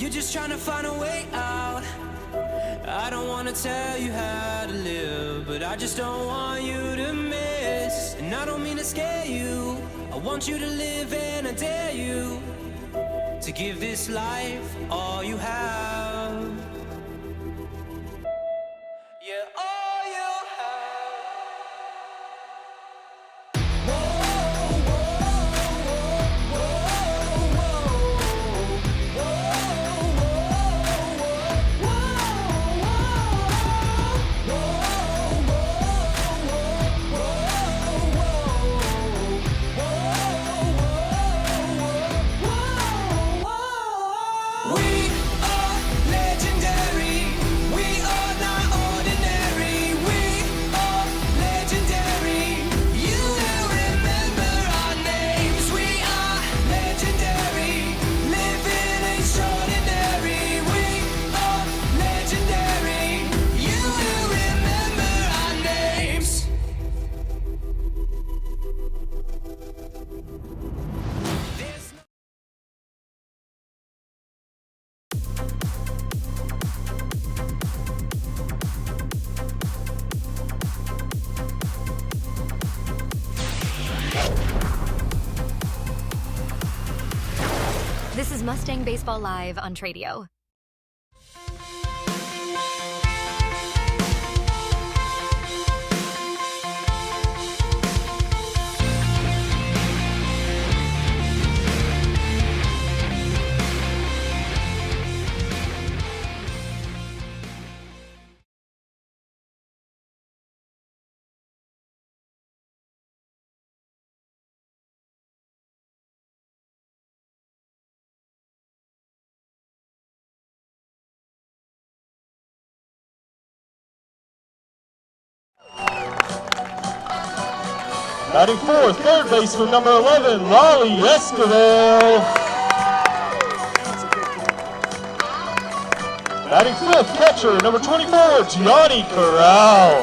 you're just trying to find a way out. I don't want to tell you how to live, but I just don't want you to miss. And I don't mean to scare you, I want you to live, and I dare you to give this life all you have. Yeah, all you This is Mustang Baseball Live on Tradio. Batting fourth, third baseman number 11, Lale Esquivel. Batting fifth, catcher number 24, Gianni Corral.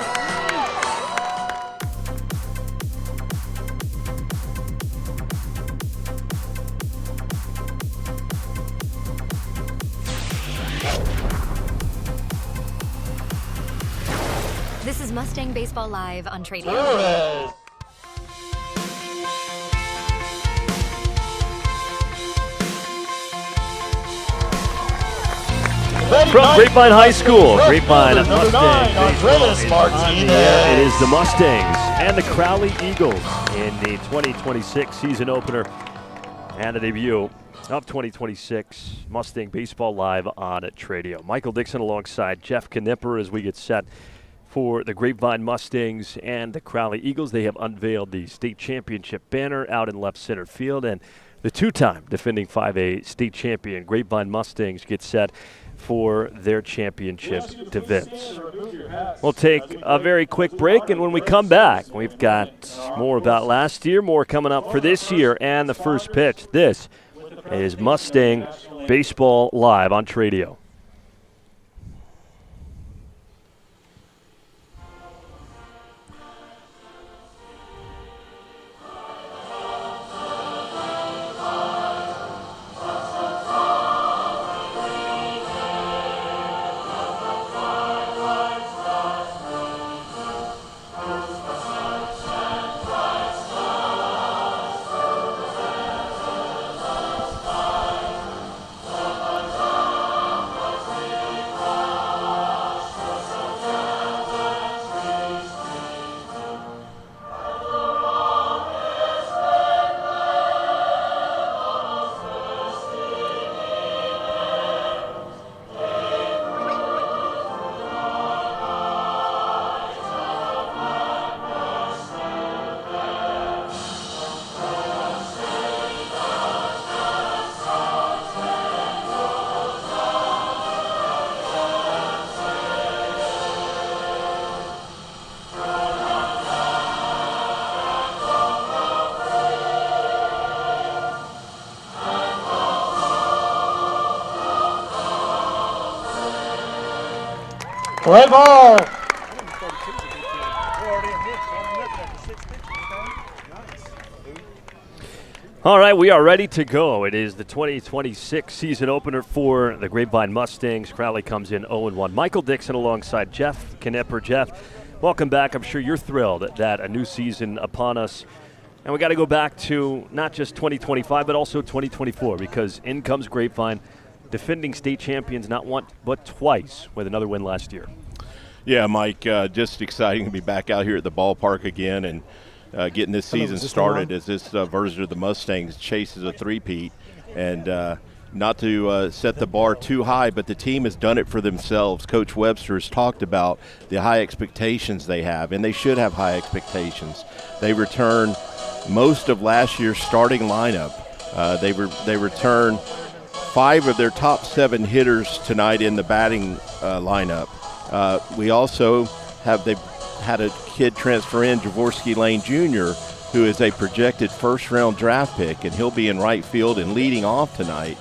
This is Mustang Baseball Live on Tradio. Torres. From Grapevine High School, Grapevine number 9, Mustang Martinez. It is the Mustangs and the Crowley Eagles in the 2026 season opener and the debut of 2026 Mustang Baseball Live on Tradio. Michael Dixon alongside Jeff Knipper as we get set for the Grapevine Mustangs and the Crowley Eagles. They have unveiled the state championship banner out in left center field, and the two-time defending 5A state champion Grapevine Mustangs get set for their championship defense. We'll take a very quick break, and when we come back, we've got more about last year, more coming up for this year, and the first pitch. This is Mustang Baseball Live on Tradio. Play ball. All right, we are ready to go. It is the 2026 season opener for the Grapevine Mustangs. Crowley comes in 0-1. Michael Dixon alongside Jeff Knipper. Jeff, welcome back. I'm sure you're thrilled that a new season upon us. And we got to go back to not just 2025, but also 2024, because in comes Grapevine, defending state champions not once but twice with another win last year. Yeah, Mike, just exciting to be back out here at the ballpark again and getting this season started as this version of the Mustangs chases a three-peat. And not to set the bar too high, but the team has done it for themselves. Coach Webster has talked about the high expectations they have, and they should have high expectations. They return most of last year's starting lineup. They return 5 of their top 7 hitters tonight in the batting lineup. We also they've had a kid transfer in, Jorvorskie Lane Jr., who is a projected first-round draft pick, and he'll be in right field and leading off tonight.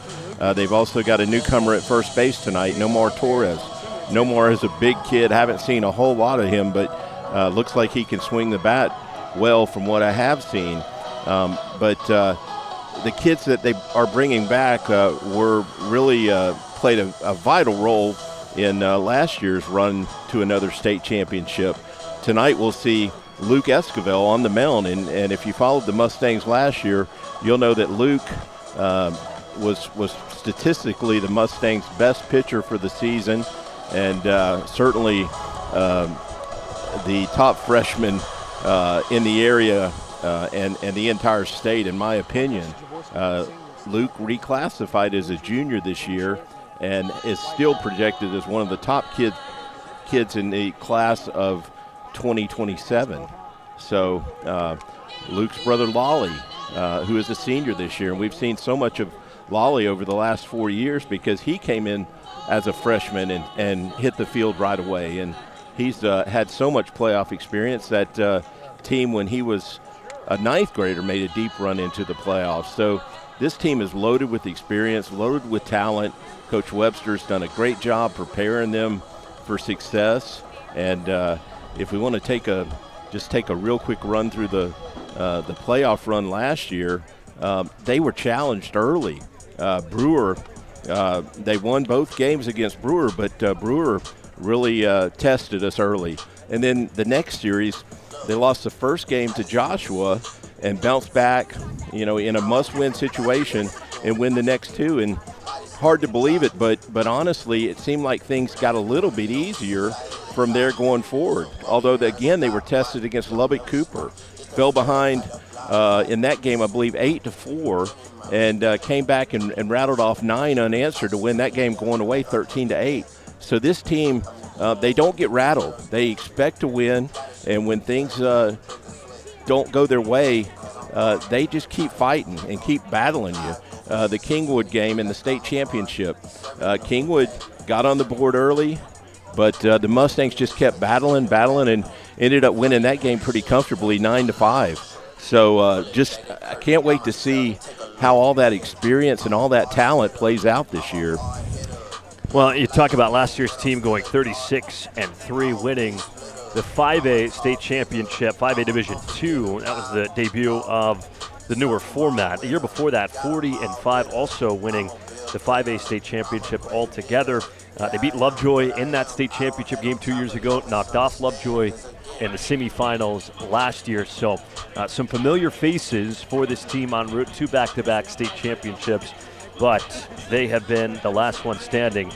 They've also got a newcomer at first base tonight, Nomar Torres. Nomar is a big kid. Haven't seen a whole lot of him, but looks like he can swing the bat well from what I have seen. But the kids that they are bringing back were really played a vital role in last year's run to another state championship. Tonight we'll see Lale Esquivel on the mound, and if you followed the Mustangs last year, you'll know that Luke was statistically the Mustangs' best pitcher for the season, and certainly the top freshman in the area and the entire state, in my opinion. Luke reclassified as a junior this year and is still projected as one of the top kids in the class of 2027. So Luke's brother Lale, who is a senior this year, and we've seen so much of Lale over the last 4 years because he came in as a freshman and hit the field right away, and he's had so much playoff experience. That team, when he was a 9th grader, made a deep run into the playoffs. So this team is loaded with experience, loaded with talent. Coach Webster's done a great job preparing them for success, and if we want to take a real quick run through the playoff run last year, they were challenged early. Brewer, they won both games against Brewer, but Brewer really tested us early. And then the next series, they lost the first game to Joshua and bounced back, in a must-win situation and win the next 2. And hard to believe it, but honestly, it seemed like things got a little bit easier from there going forward. Although, again, they were tested against Lubbock Cooper. Fell behind in that game, I believe, 8-4, and came back and rattled off 9 unanswered to win that game going away 13-8. So this team, they don't get rattled. They expect to win, and when things don't go their way, they just keep fighting and keep battling you. The Kingwood game in the state championship, Kingwood got on the board early, but the Mustangs just kept battling, and ended up winning that game pretty comfortably, 9-5. So I can't wait to see how all that experience and all that talent plays out this year. Well, you talk about last year's team going 36-3, winning the 5A state championship, 5A Division II. That was the debut of the newer format. The year before that, 40-5, also winning the 5A state championship altogether. They beat Lovejoy in that state championship game 2 years ago, knocked off Lovejoy in the semifinals last year. So some familiar faces for this team en route to back-to-back state championships, but they have been the last one standing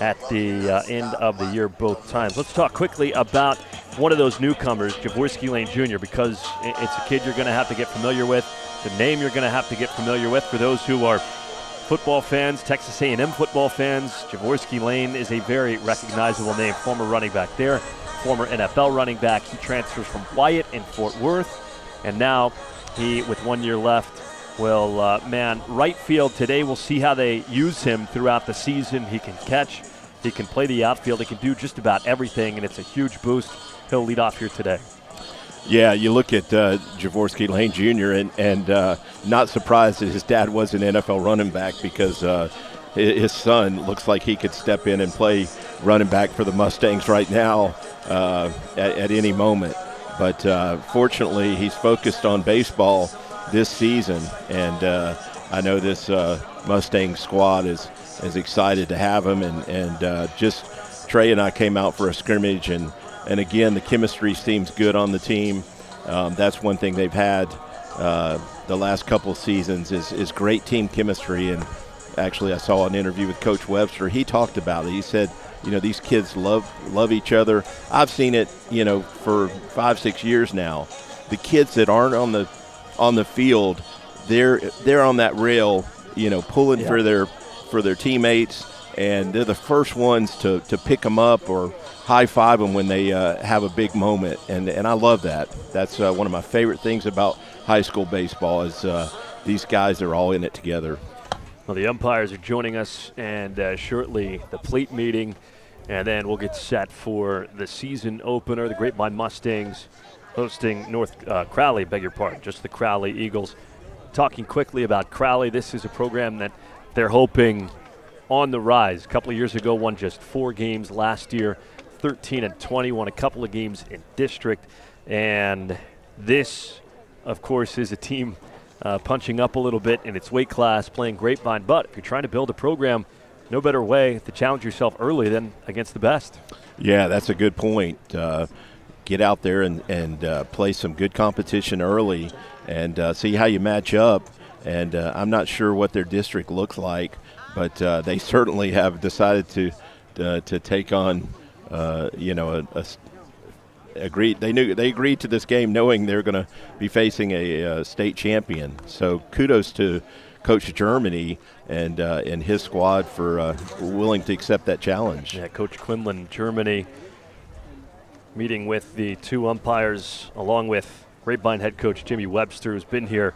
at the end of the year both times. Let's talk quickly about one of those newcomers, Jorvorskie Lane Jr., because it's a kid you're going to have to get familiar with, the name you're going to have to get familiar with. For those who are football fans, Texas A&M football fans, Jorvorskie Lane is a very recognizable name. Former running back there, former NFL running back. He transfers from Wyatt in Fort Worth, and now he, with 1 year left, will man right field today. We'll see how they use him throughout the season. He can catch, he can play the outfield, he can do just about everything, and it's a huge boost. He'll lead off here today. Yeah, you look at Jorvorskie Lane Jr. and not surprised that his dad was an NFL running back, because his son looks like he could step in and play running back for the Mustangs right now at any moment. But fortunately, he's focused on baseball, this season. And I know this Mustang squad is excited to have him. And just Trey and I came out for a scrimmage, and again, the chemistry seems good on the team. That's one thing they've had the last couple of seasons is great team chemistry. And actually, I saw an interview with Coach Webster. He talked about it. He said, these kids love each other. I've seen it, for 5-6 years now. The kids that aren't on the field, they're on that rail, pulling for their teammates, and they're the first ones to pick them up or high-five them when they have a big moment, and I love that. That's one of my favorite things about high school baseball is these guys are all in it together. Well, the umpires are joining us, and shortly the plate meeting, and then we'll get set for the season opener. The Grapevine Mustangs hosting Crowley, just the Crowley Eagles. Talking quickly about Crowley, this is a program that they're hoping on the rise. A couple of years ago, won just 4 games. Last year, 13-20, won a couple of games in district. And this, of course, is a team punching up a little bit in its weight class, playing Grapevine. But if you're trying to build a program, no better way to challenge yourself early than against the best. Yeah, that's a good point. Get out there and play some good competition early and see how you match up. And I'm not sure what their district looks like, but they certainly have decided to take on, They agreed to this game knowing they're going to be facing a state champion. So kudos to Coach Germany and his squad for willing to accept that challenge. Yeah, Coach Quinlan, Germany, meeting with the 2 umpires along with Grapevine head coach Jimmy Webster, who's been here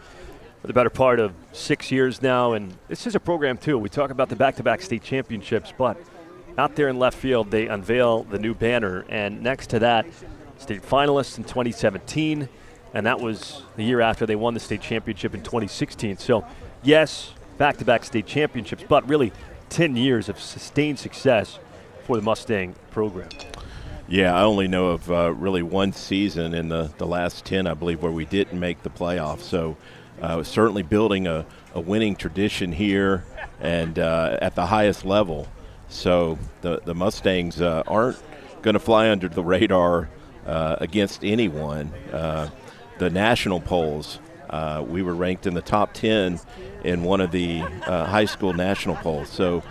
for the better part of 6 years now. And this is a program, too. We talk about the back-to-back state championships, but out there in left field, they unveil the new banner. And next to that, state finalists in 2017, and that was the year after they won the state championship in 2016. So, yes, back-to-back state championships, but really 10 years of sustained success for the Mustang program. Yeah, I only know of really one season in the last 10, I believe, where we didn't make the playoffs. So certainly building a winning tradition here and at the highest level. So the Mustangs aren't going to fly under the radar against anyone. The national polls, we were ranked in the top 10 in one of the high school national polls. So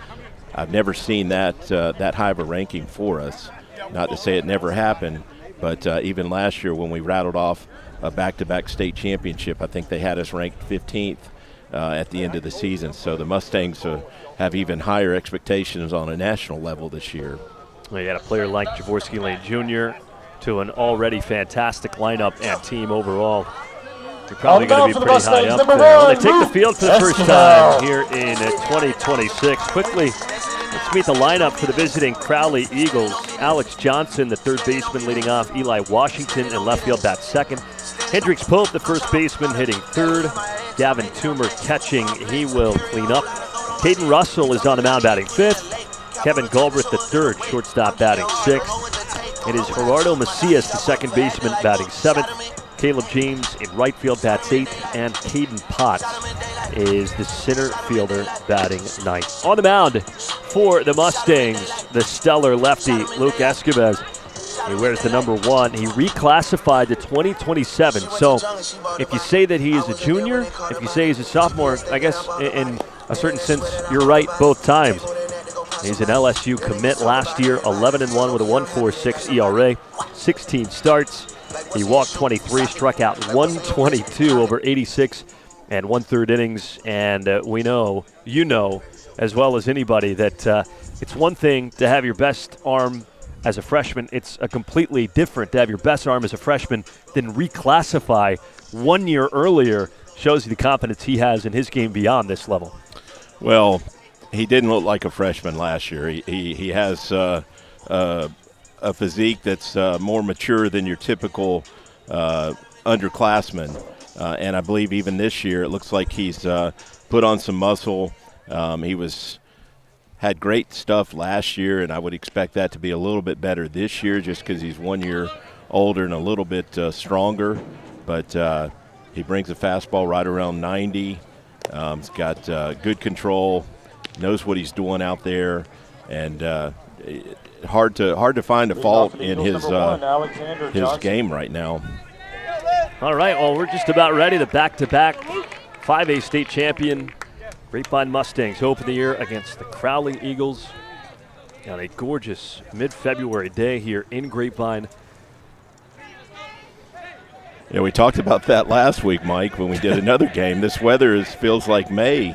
I've never seen that high of a ranking for us. Not to say it never happened, but even last year when we rattled off a back-to-back state championship, I think they had us ranked 15th at the end of the season. So the Mustangs have even higher expectations on a national level this year. Well, you got a player like Jorvorskie Lane Jr. to an already fantastic lineup and team overall. They're probably going to be pretty high up there. Well, they take the field for the first time here in 2026. Quickly, let's meet the lineup for the visiting Crowley Eagles. Alex Johnson, the third baseman, leading off. Eli Washington in left field, bats second. Hendricks Pope, the first baseman, hitting third. Gavin Toomer catching. He will clean up. Caden Russell is on the mound, batting fifth. Kevin Galbraith, the third, shortstop, batting sixth. It is Gerardo Macias, the second baseman, batting seventh. Caleb James in right field, bats eighth. And Caden Potts is the center fielder, batting ninth. On the mound for the Mustangs, the stellar lefty, Lale Esquivel. He wears the number 1. He reclassified to 2027. So if you say that he is a junior, if you say he's a sophomore, I guess in a certain sense, you're right both times. He's an LSU commit last year, 11-1 with a 1.46 ERA, 16 starts. He walked 23, struck out 122 over 86 and 1/3 innings. And we know, you know, as well as anybody, that it's one thing to have your best arm as a freshman. It's a completely different to have your best arm as a freshman than reclassify 1 year earlier. Shows you the confidence he has in his game beyond this level. Well, he didn't look like a freshman last year. He has a physique that's more mature than your typical underclassman. And I believe even this year it looks like he's put on some muscle. He had great stuff last year, and I would expect that to be a little bit better this year just because he's 1 year older and a little bit stronger. But He brings a fastball right around 90. He's got good control, knows what he's doing out there, and hard to find a fault in his game right now. All right, well, we're just about ready. The back-to-back 5A state champion Grapevine Mustangs open the year against the Crowley Eagles on a gorgeous mid-February day here in Grapevine. Yeah, we talked about that last week, Mike, when we did another game. This weather feels like May.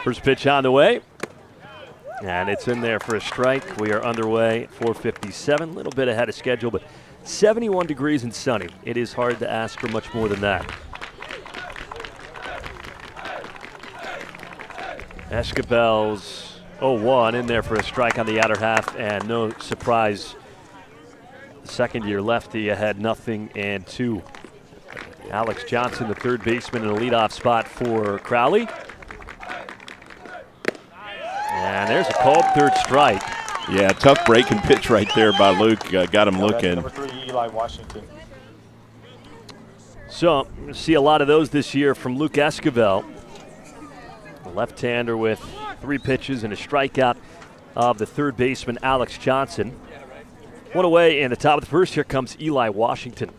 First pitch on the way, and it's in there for a strike. We are underway at 4:57, a little bit ahead of schedule, but 71 degrees and sunny. It is hard to ask for much more than that. Esquivel's 0-1 in there for a strike on the outer half, and no surprise, the second-year lefty ahead 0-2. Alex Johnson, the third baseman, in a leadoff spot for Crowley. And there's a called third strike. Yeah, tough breaking pitch right there by Luke. Got him looking. Number 3, Eli Washington. So, we'll see a lot of those this year from Luke Esquivel. A left-hander with 3 pitches and a strikeout of the third baseman, Alex Johnson. One away in the top of the first. Here comes Eli Washington.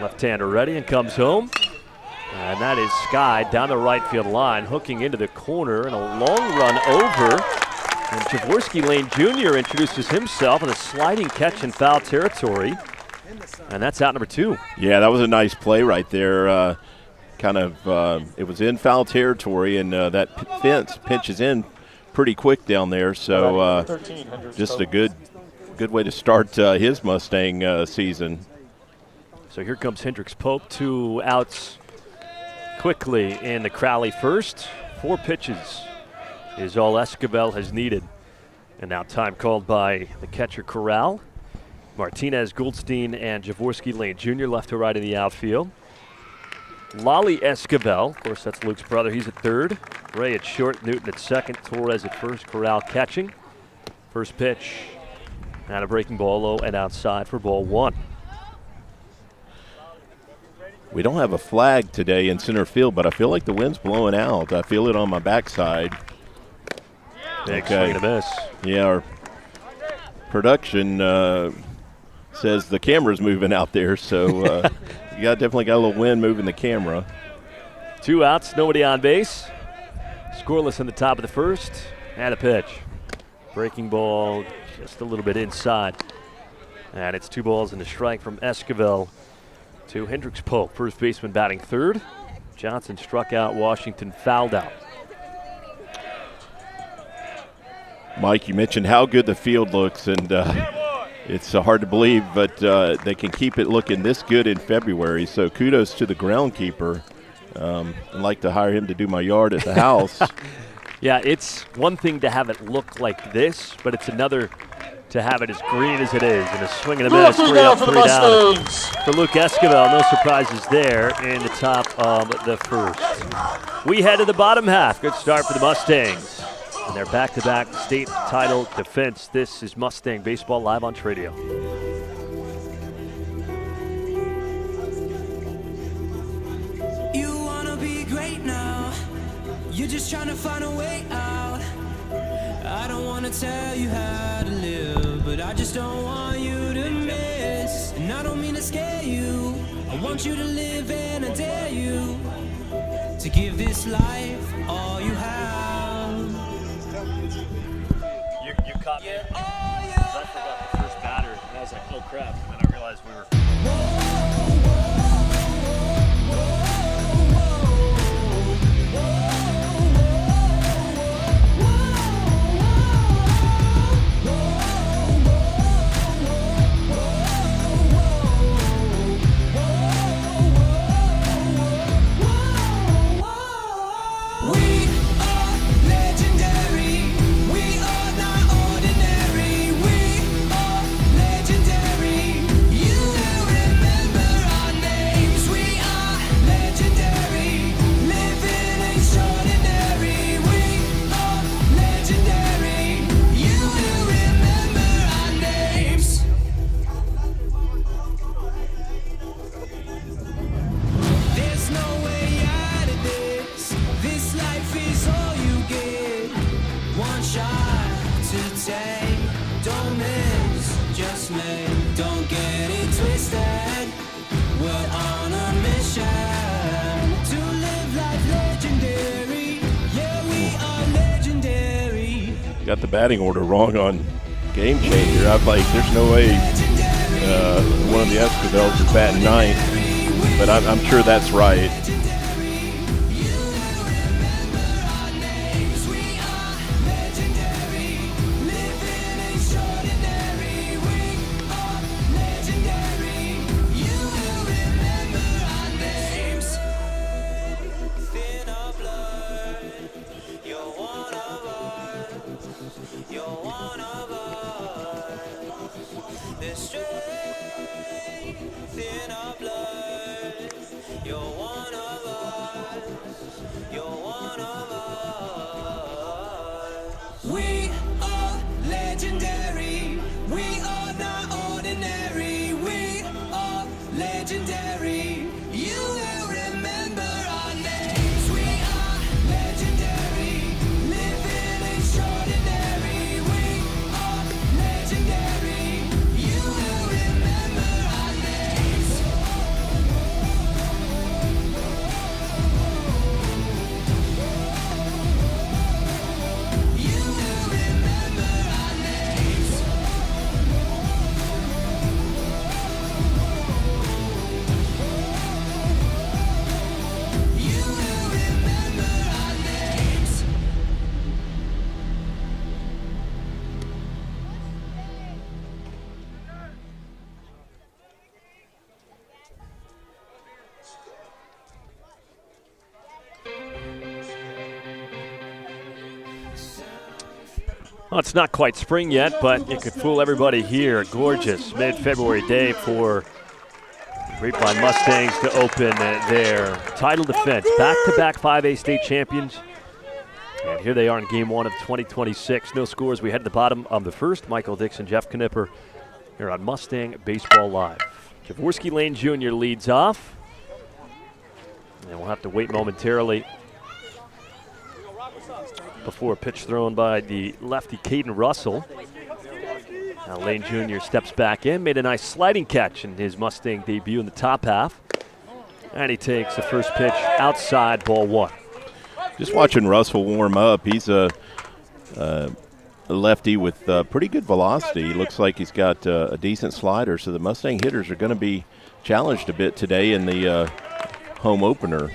Left-hander ready and comes home. And that is skied down the right field line, hooking into the corner, and a long run over. And Jorvorskie Lane Jr. introduces himself in a sliding catch in foul territory. And that's out number 2. Yeah, that was a nice play right there. It was in foul territory, and that fence pinches in pretty quick down there. So just a good way to start his Mustang season. So here comes Hendricks Pope, 2 outs quickly in the Crowley first. 4 pitches is all Esquivel has needed. And now time called by the catcher Corral. Martinez, Goldstein, and Jorvorskie Lane Jr. left to right in the outfield. Lale Esquivel, of course that's Luke's brother, he's at third. Ray at short, Newton at second, Torres at first, Corral catching. First pitch, and a breaking ball low and outside for ball 1. We don't have a flag today in center field, but I feel like the wind's blowing out. I feel it on my backside. Big swing and a miss. Yeah, our production says the camera's moving out there, so you definitely got a little wind moving the camera. 2 outs, nobody on base. Scoreless in the top of the first, and a pitch. Breaking ball just a little bit inside. And it's 2 balls and a strike from Esquivel to Hendricks Pope. First baseman batting third. Johnson struck out, Washington fouled out. Mike, you mentioned how good the field looks, and it's hard to believe, but they can keep it looking this good in February, so kudos to the groundkeeper. I'd like to hire him to do my yard at the house. Yeah, it's one thing to have it look like this, but it's another to have it as green as it is. And a swing and a miss, 3 up, 3 down for Luke Esquivel. No surprises there in the top of the first. We head to the bottom half. Good start for the Mustangs and their back-to-back state title defense. This is Mustang Baseball live on Tradio. You wanna be great now. You're just trying to find a way out. I don't wanna tell you how to live, but I just don't want you to miss. And I don't mean to scare you. I want you to live, and I dare you to give this life all you have. You caught me. I forgot the first batter, and I was like, oh crap. And then I realized we were. You got the batting order wrong on Game Changer. I'm like, there's no way one of the Esquivels is batting ninth, but I'm sure that's right. We are legendary. We are not ordinary. We are legendary. You will remember our names. We are legendary. Living extraordinary. We are legendary. You will remember our names. You will remember our names. You will remember our names. Well, it's not quite spring yet, but it could fool everybody here. Gorgeous mid-February day for Grapevine Mustangs to open their title defense. Back-to-back 5A state champions. And here they are in game one of 2026. No scores. We head to the bottom of the first. Michael Dixon, Jeff Knipper here on Mustang Baseball Live. Jorvorskie Lane Jr. leads off. And we'll have to wait momentarily before a pitch thrown by the lefty Caden Russell. Now Lane Jr. steps back in, made a nice sliding catch in his Mustang debut in the top half. And he takes the first pitch outside, ball one. Just watching Russell warm up, he's a lefty with pretty good velocity. He looks like he's got a decent slider, so the Mustang hitters are going to be challenged a bit today in the home opener.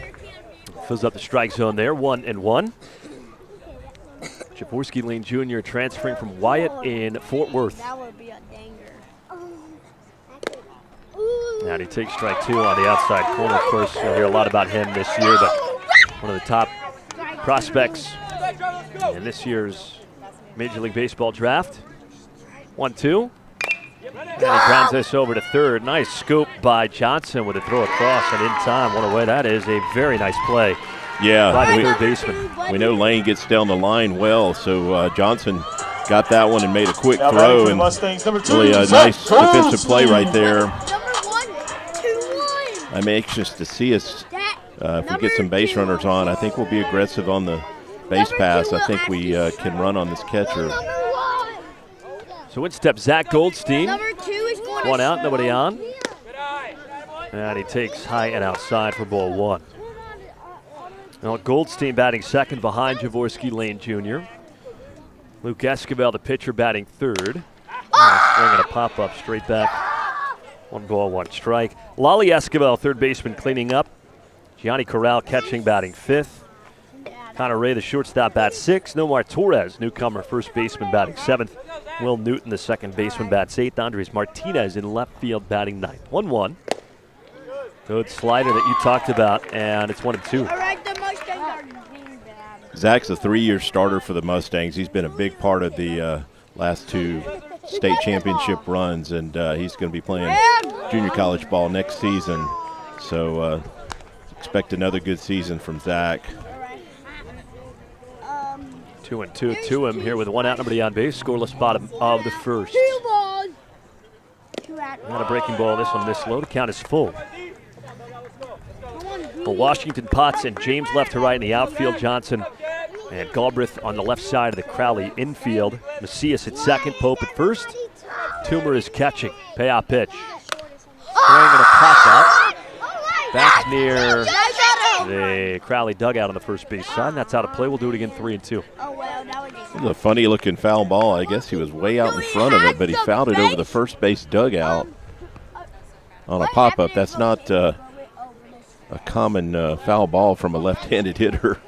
Fills up the strike zone there, 1-1. Jorvorskie Lane Jr. transferring from Wyatt in Fort Worth. That would be a danger. Now he takes strike two on the outside corner. Of course, you'll hear a lot about him this year, but one of the top prospects in this year's Major League Baseball draft. 1-2. And he grounds this over to third. Nice scoop by Johnson with a throw across and in time. What a way that is. A very nice play. Yeah, By the third baseman. we know Lane gets down the line well, so Johnson got that one and made a quick Now throw, batting for the and Mustangs, number 2, really a Zack. nice defensive play right there. Number 1, 2, 1. I'm anxious to see us if we get some base runners on. I think we'll be aggressive on the base pass. I think we can run on this catcher. Number 1. So in steps Zack Goldstein. Number 2 is going One to out, nobody slow. on. And he takes high and outside for ball one. Now Goldstein batting second behind Jorvorskie Lane Jr. Luke Esquivel, the pitcher, batting third. Swinging a pop-up straight back. 1-1 strike. Lale Esquivel, third baseman, cleaning up. Gianni Corral catching, batting fifth. Connor Ray, the shortstop, bats sixth. Nomar Torres, newcomer, first baseman, batting seventh. Will Newton, the second baseman, bats eighth. Andres Martinez in left field, batting ninth. 1-1. Good slider that you talked about, and it's 1-2. All right, the Mustangs are being bad. Zach's a 3-year starter for the Mustangs. He's been a big part of the last two state championship runs, and he's going to be playing junior college ball next season. So expect another good season from Zach. 2-2 to him here with one out, nobody on base. Scoreless bottom of the first. 2 balls. 2 out. Not a breaking ball, this one this low. The count is full. For Washington, Potts and James left to right in the outfield. Johnson and Galbraith on the left side of the Crowley infield. Macias at second, Pope at first. Toomer is catching. Payoff pitch. Swing and a pop out. Back near the Crowley dugout on the first base side. And that's out of play. We'll do it again, 3-2. Oh, well, It was a funny-looking foul ball. I guess he was way out in front of it, but he fouled it over the first base dugout on a pop-up. That's not a common foul ball from a left-handed hitter.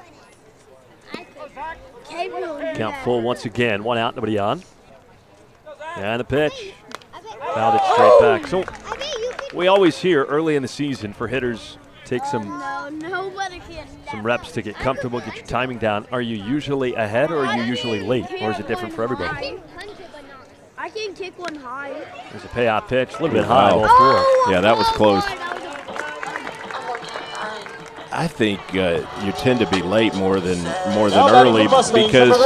Count full once again. 1 out, nobody on. And the pitch. Fouled it straight back. So we always hear early in the season for hitters, take some reps to get comfortable, get your timing down. Are you usually ahead or are you usually late? Or is it different for everybody? I can kick one high. There's a payout pitch, a little bit high, ball 4. Yeah, that was close. I think you tend to be late more than early because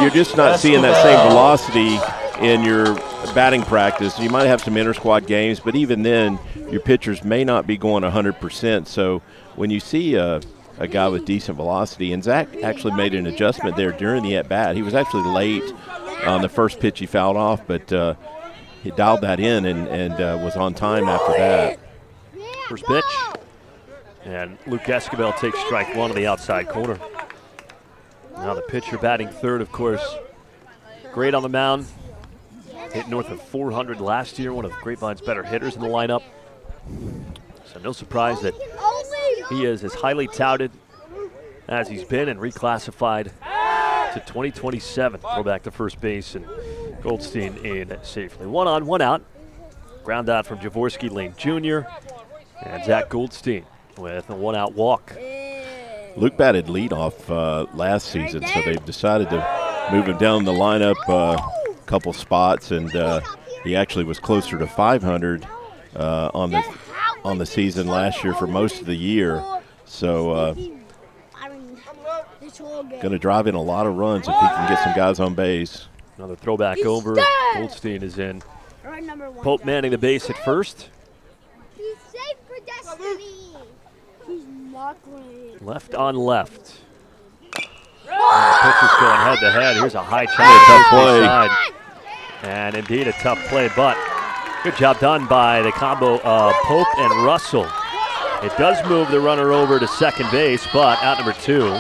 you're just not seeing that same velocity in your batting practice. You might have some inter-squad games, but even then, your pitchers may not be going 100%. So when you see a guy with decent velocity, and Zack actually made an adjustment there during the at-bat. He was actually late on the first pitch he fouled off, but he dialed that in and was on time after that. First pitch. And Lale Esquivel takes strike 1 on the outside corner. Now the pitcher batting third, of course. Great on the mound. Hit north of 400 last year, one of Grapevine's better hitters in the lineup. So no surprise that he is as highly touted as he's been and reclassified to 2027. Throw back to first base and Goldstein in safely. 1 on, 1 out. Ground out from Jorvorskie Lane Jr. and Zack Goldstein with a 1-out walk. Luke batted leadoff last season, so they've decided to move him down the lineup a couple spots, and he actually was closer to 500 on the season last year for most of the year. So going to drive in a lot of runs if he can get some guys on base. Another throwback over. Goldstein is in. Pope manning the base at first. He's safe for destiny. He's not going to. Left on left. Pitcher's going head to head. Here's a high challenge. Tough play. And indeed a tough play, but good job done by the combo of Pope and Russell. It does move the runner over to second base, but out number 2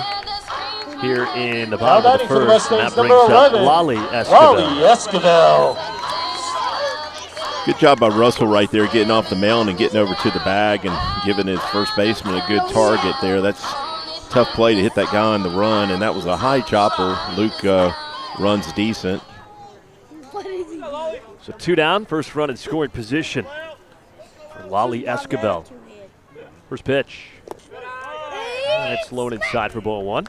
here in the bottom of the first. And that brings up Lale Esquivel. Good job by Russell right there, getting off the mound and getting over to the bag and giving his first baseman a good target there. That's a tough play to hit that guy on the run, and that was a high chopper. Luke runs decent. So 2 down, first run in scoring position for Lale Esquivel. First pitch. And it's low inside for ball 1.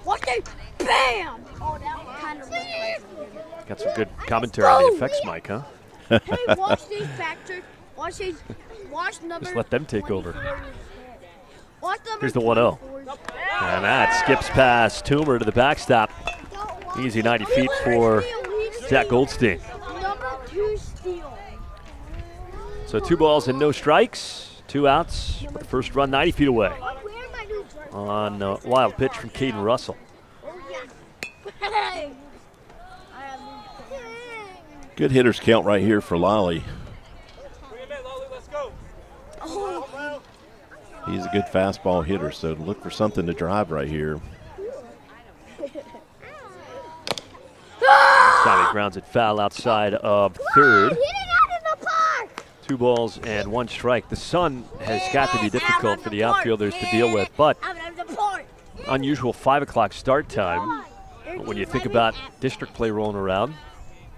Watch it, bam! Oh, that one kind of looked like. Got some good commentary on the effects mic, huh? Hey, watch these factors. Watch number. Just let them take over. Watch number. Here's the 1-0. And that skips past Toomer to the backstop. Easy 90 feet for Zack Goldstein. Number 2 steal. So 2 balls and no strikes, 2 outs. With the first run 90 feet away. On a wild pitch from Caden Russell. Good hitters count right here for Lale. He's a good fastball hitter, so look for something to drive right here. Johnny grounds it foul outside of third. 2 balls and 1 strike. The sun has got to be difficult for the outfielders to deal with, but unusual 5 o'clock start time. But when you think about district play rolling around,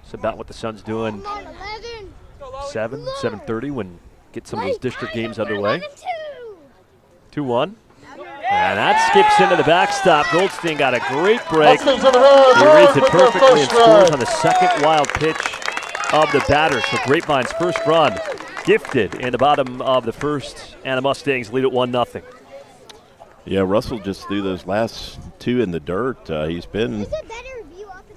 it's about what the sun's doing 7:30 when get some of those district games underway. 2-1. And that skips into the backstop. Goldstein got a great break. He reads it perfectly and scores on the second wild pitch of the batter. So Grapevine's first run gifted in the bottom of the first, and the Mustangs lead at 1-0. Yeah, Russell just threw those last 2 in the dirt. He's been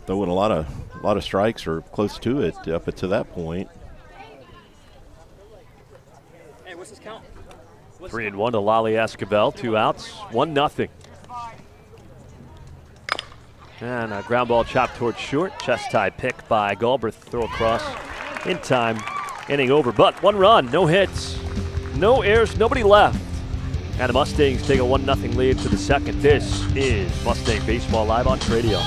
throwing a lot of strikes or close to it up until that point. 3-1 to Lale Esquivel, 2 outs, 1-0. And a ground ball chopped towards short. Chest tie pick by Galbraith. Throw across in time. Inning over, but 1 run, no hits, no errors, nobody left. And the Mustangs take a 1-0 lead to the second. This is Mustang Baseball Live on Radio.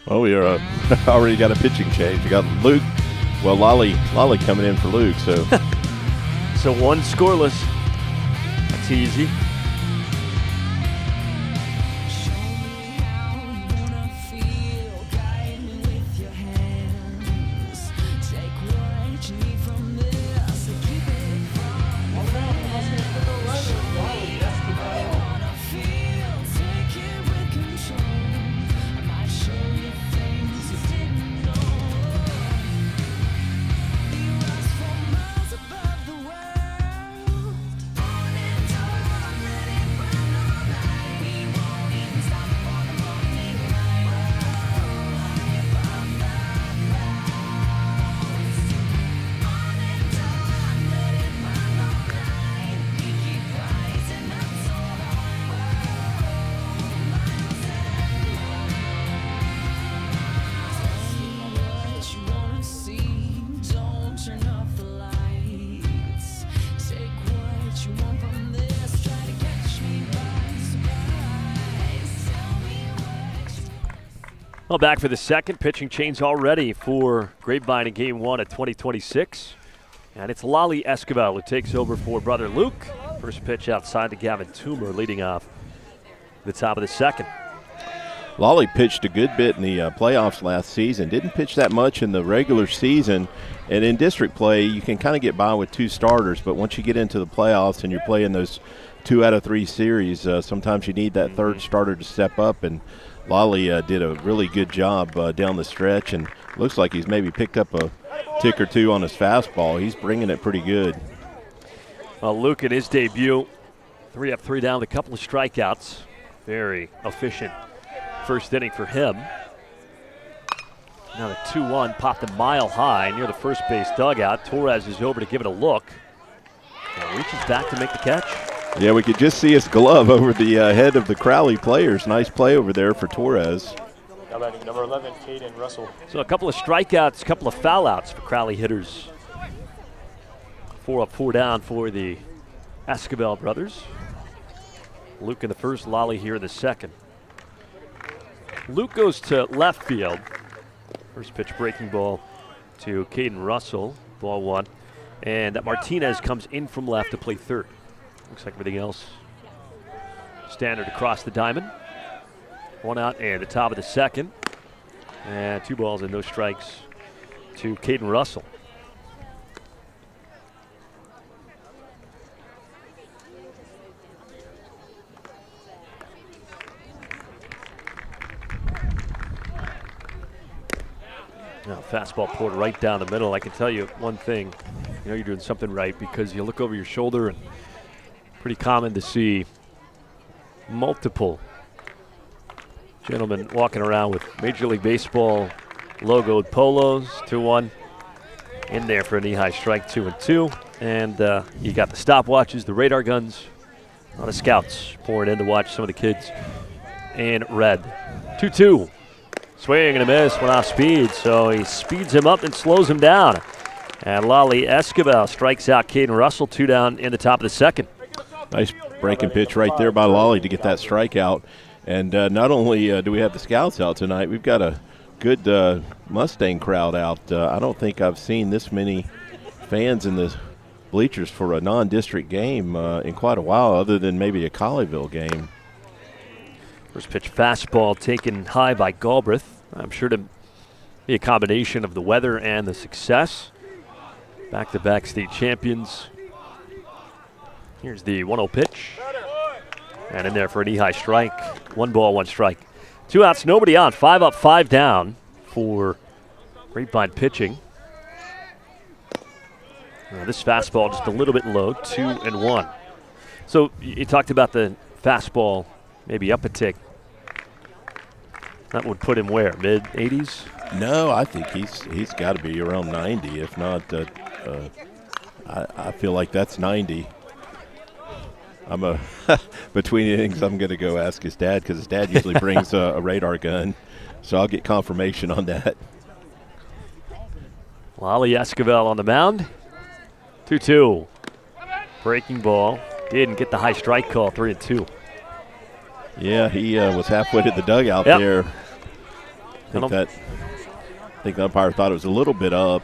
Well, we are already got a pitching change. We got Luke. Well, Lale coming in for Luke. So, So one scoreless. That's easy. Well, back for the second. Pitching change already for Grapevine in Game 1 of 2026. And it's Lale Esquivel who takes over for brother Luke. First pitch outside to Gavin Toomer leading off the top of the second. Lale pitched a good bit in the playoffs last season. Didn't pitch that much in the regular season. And in district play, you can kind of get by with 2 starters. But once you get into the playoffs and you're playing those 2 out of 3 series, sometimes you need that third starter to step up. And Lale did a really good job down the stretch, and looks like he's maybe picked up a tick or 2 on his fastball. He's bringing it pretty good. Well, Luke in his debut, 3 up, 3 down with a couple of strikeouts. Very efficient first inning for him. Now the 2-1 popped a mile high near the first base dugout. Torres is over to give it a look and reaches back to make the catch. Yeah, we could just see his glove over the head of the Crowley players. Nice play over there for Torres. Number 11, Caden Russell. So a couple of strikeouts, a couple of foul outs for Crowley hitters. 4 up, 4 down for the Esquivel brothers. Luke in the first, Lale here in the second. Luke goes to left field. First pitch breaking ball to Caden Russell, ball 1. And that Martinez comes in from left to play third. Looks like everything else standard across the diamond. 1 out and the top of the second. And 2 balls and no strikes to Caden Russell. Now, fastball poured right down the middle. I can tell you one thing, you know you're doing something right because you look over your shoulder and pretty common to see multiple gentlemen walking around with Major League Baseball logoed polos. 2-1 in there for a knee-high strike, 2-2. And you got the stopwatches, the radar guns, a lot of scouts pouring in to watch some of the kids in red. 2-2. Swing and a miss, went off speed, so he speeds him up and slows him down. And Lale Esquivel strikes out Caden Russell, 2 down in the top of the second. Nice breaking pitch right there by Lale to get that strikeout. And not only do we have the scouts out tonight, we've got a good Mustang crowd out. I don't think I've seen this many fans in the bleachers for a non-district game in quite a while, other than maybe a Colleyville game. First pitch fastball taken high by Galbraith. I'm sure to be a combination of the weather and the success. Back-to-back state champions. Here's the 1-0 pitch. And in there for a knee-high strike. 1 ball, 1 strike. 2 outs, nobody on. 5 up, 5 down for Grapevine pitching. Now this fastball just a little bit low, 2-1. So you talked about the fastball maybe up a tick. That would put him where, mid-80s? No, I think he's got to be around 90. If not, I feel like that's 90. Between innings, I'm going to go ask his dad because his dad usually brings a radar gun. So I'll get confirmation on that. Lale Esquivel on the mound. 2-2. Breaking ball. Didn't get the high strike call, 3-2. Yeah, he was halfway to the dugout there. I think the umpire thought it was a little bit up.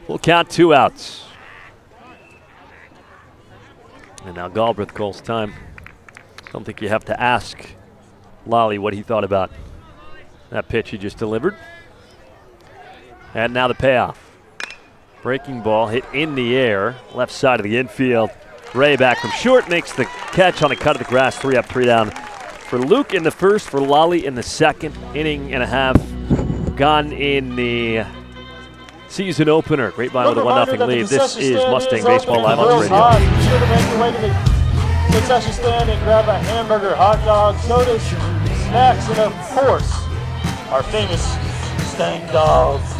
We'll count 2 outs. And now Galbraith calls time. Don't think you have to ask Lale what he thought about that pitch he just delivered. And now the payoff. Breaking ball hit in the air, left side of the infield. Ray back from short makes the catch on a cut of the grass. 3 up, 3 down for Luke in the first, for Lale in the second. Inning and a half gone in the season opener. Grapevine with a 1-0 lead. This is Mustang Baseball Live on radio. Be sure to make your way to the concession stand and grab a hamburger, hot dog, sodas, snacks, and of course, our famous Mustang dogs.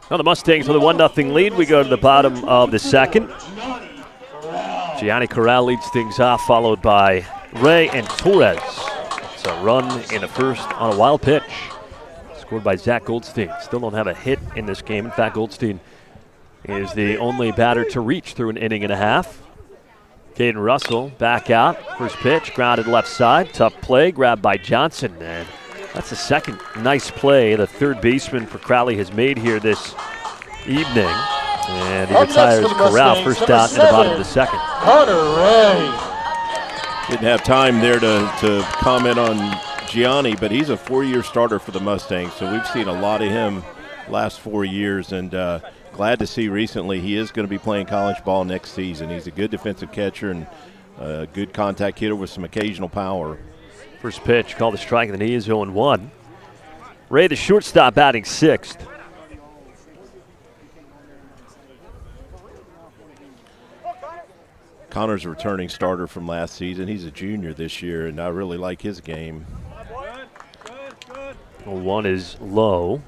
Now the Mustangs with a 1-0 lead. We go to the bottom of the second. Gianni Corral leads things off, followed by Ray and Torres. It's a run in the first on a wild pitch, scored by Zack Goldstein. Still don't have a hit in this game. In fact, Goldstein is the only batter to reach through an inning and a half. Caden Russell back out. First pitch, grounded left side. Tough play, grabbed by Johnson. And that's the second nice play the third baseman for Crowley has made here this evening. And he retires Corral, first out in the bottom of the second. Didn't have time there to comment on Gianni, but he's a 4-year starter for the Mustangs, so we've seen a lot of him last 4 years, and glad to see recently he is going to be playing college ball next season. He's a good defensive catcher and a good contact hitter with some occasional power. First pitch called a strike, and then he is 0-1. Ray, the shortstop, batting sixth. Connor's a returning starter from last season. He's a junior this year, and I really like his game. 0-1 is low.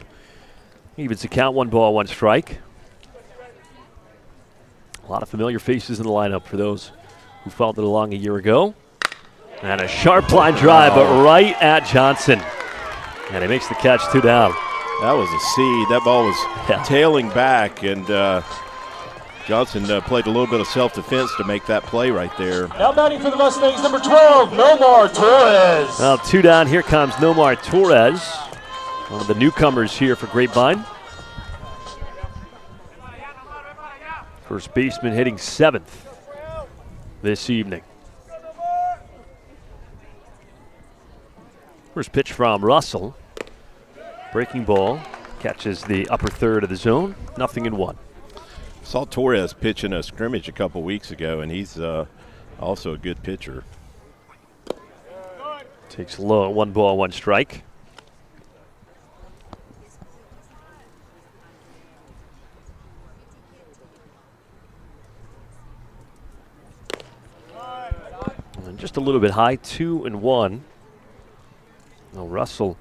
Evens the count, 1 ball, 1 strike. A lot of familiar faces in the lineup for those who followed it along a year ago. And a sharp line drive, but right at Johnson. And he makes the catch, 2 down. That was a seed. That ball was tailing back, and Johnson played a little bit of self-defense to make that play right there. Now batting for the Mustangs, number 12, Nomar Torres. Well, 2 down. Here comes Nomar Torres, one of the newcomers here for Grapevine. First baseman hitting 7th this evening. First pitch from Russell. Breaking ball, catches the upper third of the zone, 0-1. Saw Torres pitch in a scrimmage a couple weeks ago, and he's also a good pitcher. Takes low, 1 ball, 1 strike. And just a little bit high, 2-1. Well, Russell,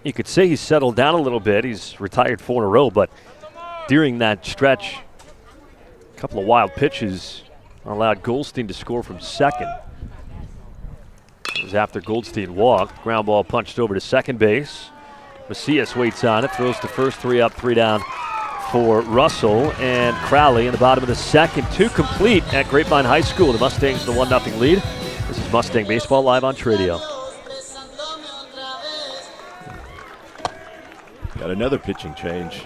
you could say he's settled down a little bit. He's retired 4 in a row, but during that stretch, a couple of wild pitches allowed Goldstein to score from second. It was was after Goldstein walked. Ground ball punched over to second base. Macias waits on it, throws to first, 3 up, 3 down for Russell. And Crowley in the bottom of the second, 2 complete at Grapevine High School. The Mustangs the 1-0 lead. This is Mustang Baseball live on Tradio. Got another pitching change.